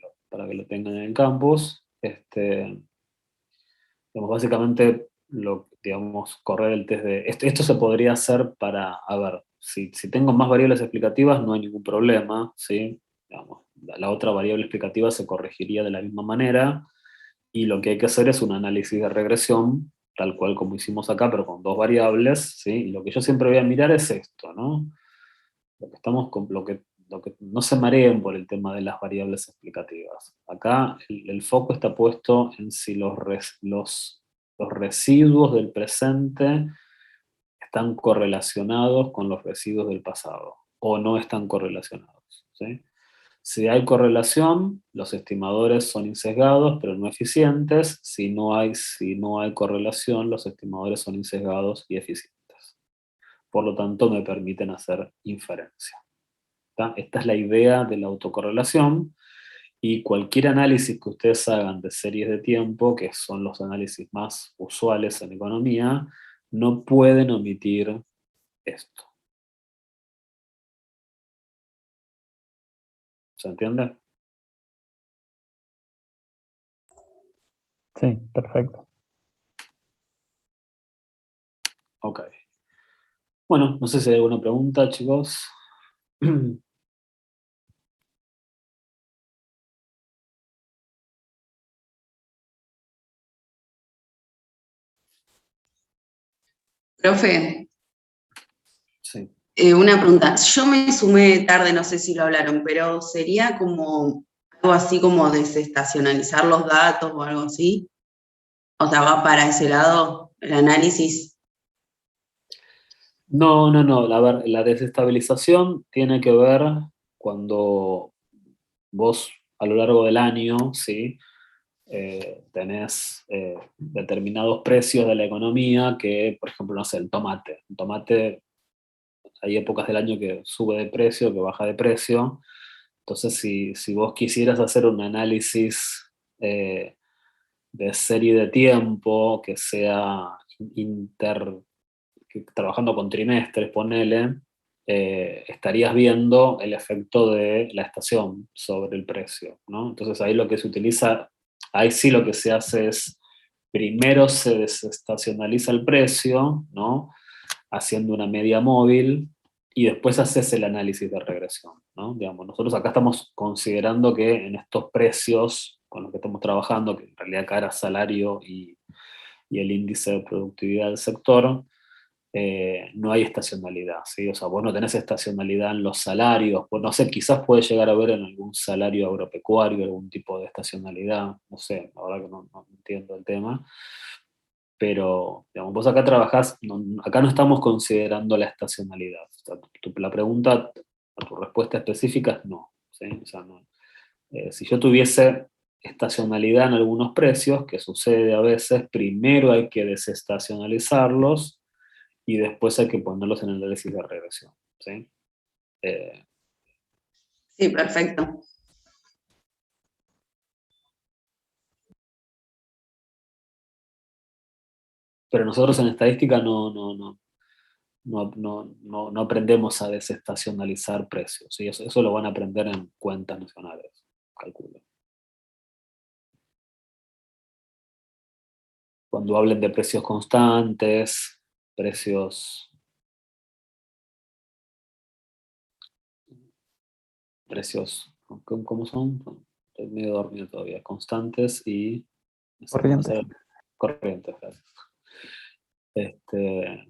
lo tengan en el campus. Digamos, básicamente, digamos, correr el test de... Esto se podría hacer para, a ver, si tengo más variables explicativas no hay ningún problema, ¿sí? Digamos, la otra variable explicativa se corregiría de la misma manera, y lo que hay que hacer es un análisis de regresión, tal cual como hicimos acá, pero con dos variables, ¿sí? Y lo que yo siempre voy a mirar es esto, ¿no? Lo que no se mareen por el tema de las variables explicativas. Acá el foco está puesto en si los residuos del presente están correlacionados con los residuos del pasado, o no están correlacionados, ¿sí? Si hay correlación, los estimadores son insesgados, pero no eficientes. Si no hay correlación, los estimadores son insesgados y eficientes. Por lo tanto, me permiten hacer inferencia. ¿Está? Esta es la idea de la autocorrelación. Y cualquier análisis que ustedes hagan de series de tiempo, que son los análisis más usuales en economía, no pueden omitir esto. ¿Se entiende? Sí, perfecto. Ok. Bueno, no sé si hay alguna pregunta, chicos. Profe, Sí. una pregunta. Yo me sumé tarde, no sé si lo hablaron, pero sería como algo así como desestacionalizar los datos o algo así. O sea, va para ese lado el análisis. No, no, no. La desestabilización tiene que ver cuando vos a lo largo del año, ¿sí? Tenés determinados precios de la economía que, por ejemplo, no sé, el tomate. El tomate, hay épocas del año que sube de precio, que baja de precio. Entonces, si vos quisieras hacer un análisis eh, de serie de tiempo que sea inter, trabajando con trimestres, ponele, estarías viendo el efecto de la estación sobre el precio, ¿no? Entonces ahí lo que se utiliza, ahí sí lo que se hace es, primero se desestacionaliza el precio, ¿no? Haciendo una media móvil y después haces el análisis de regresión, ¿no? Digamos, nosotros acá estamos considerando que en estos precios con los que estamos trabajando, que en realidad acá era salario y el índice de productividad del sector, no hay estacionalidad, ¿sí? O sea, vos no tenés estacionalidad en los salarios, pues no sé, quizás puede llegar a haber en algún salario agropecuario algún tipo de estacionalidad, no sé, la verdad que no entiendo el tema, pero digamos, vos acá trabajás, acá no estamos considerando la estacionalidad. O sea, la pregunta, tu respuesta específica es no, ¿sí? O sea, no. Si yo tuviese estacionalidad en algunos precios, que sucede a veces, primero hay que desestacionalizarlos y después hay que ponerlos en el análisis de regresión, ¿sí? Eh, Sí, perfecto. pero nosotros en estadística no aprendemos a desestacionalizar precios, ¿sí? Eso lo van a aprender en cuentas nacionales, calculo. Cuando hablen de precios constantes, precios, ¿cómo son? Estoy medio dormido todavía, constantes y, no sé, van a Corrientes. ser corrientes, gracias. Este,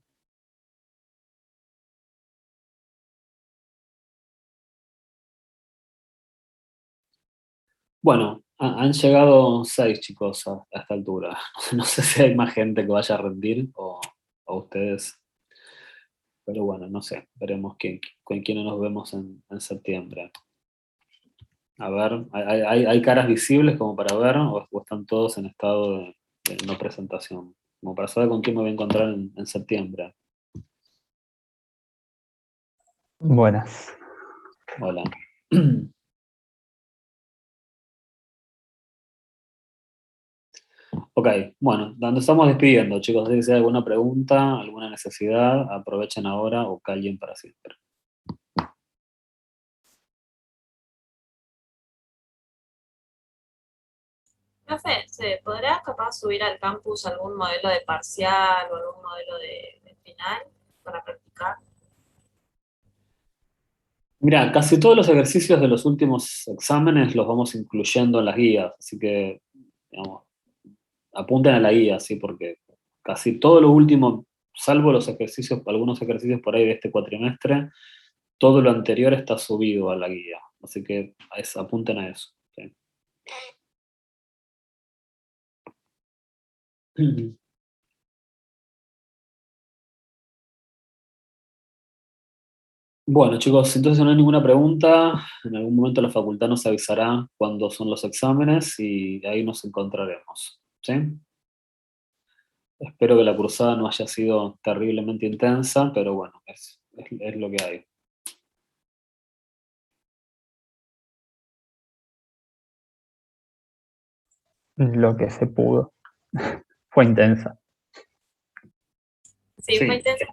bueno, han llegado 6 chicos a esta altura. No sé si hay más gente que vaya a rendir o ustedes, pero bueno, no sé, veremos con quién nos vemos en septiembre. A ver, ¿hay caras visibles como para ver o están todos en estado de no presentación? Como para saber con quién me voy a encontrar en septiembre. Buenas. Hola. Ok, bueno, nos estamos despidiendo, chicos. Si hay alguna pregunta, alguna necesidad, aprovechen ahora o callen para siempre. Profe, ¿se podrá capaz subir al campus algún modelo de parcial o algún modelo de final para practicar? Mira, casi todos los ejercicios de los últimos exámenes los vamos incluyendo en las guías, así que, digamos, apunten a la guía, ¿sí? Porque casi todo lo último, salvo los ejercicios, algunos ejercicios por ahí de este cuatrimestre, todo lo anterior está subido a la guía, así que apunten a eso. ¿Sí? Bueno, chicos, entonces no hay ninguna pregunta. En algún momento la facultad nos avisará cuándo son los exámenes y ahí nos encontraremos. ¿Sí? Espero que la cursada no haya sido terriblemente intensa, pero bueno, es lo que hay. lo que se pudo. Fue intensa. Sí, Sí. fue intenso.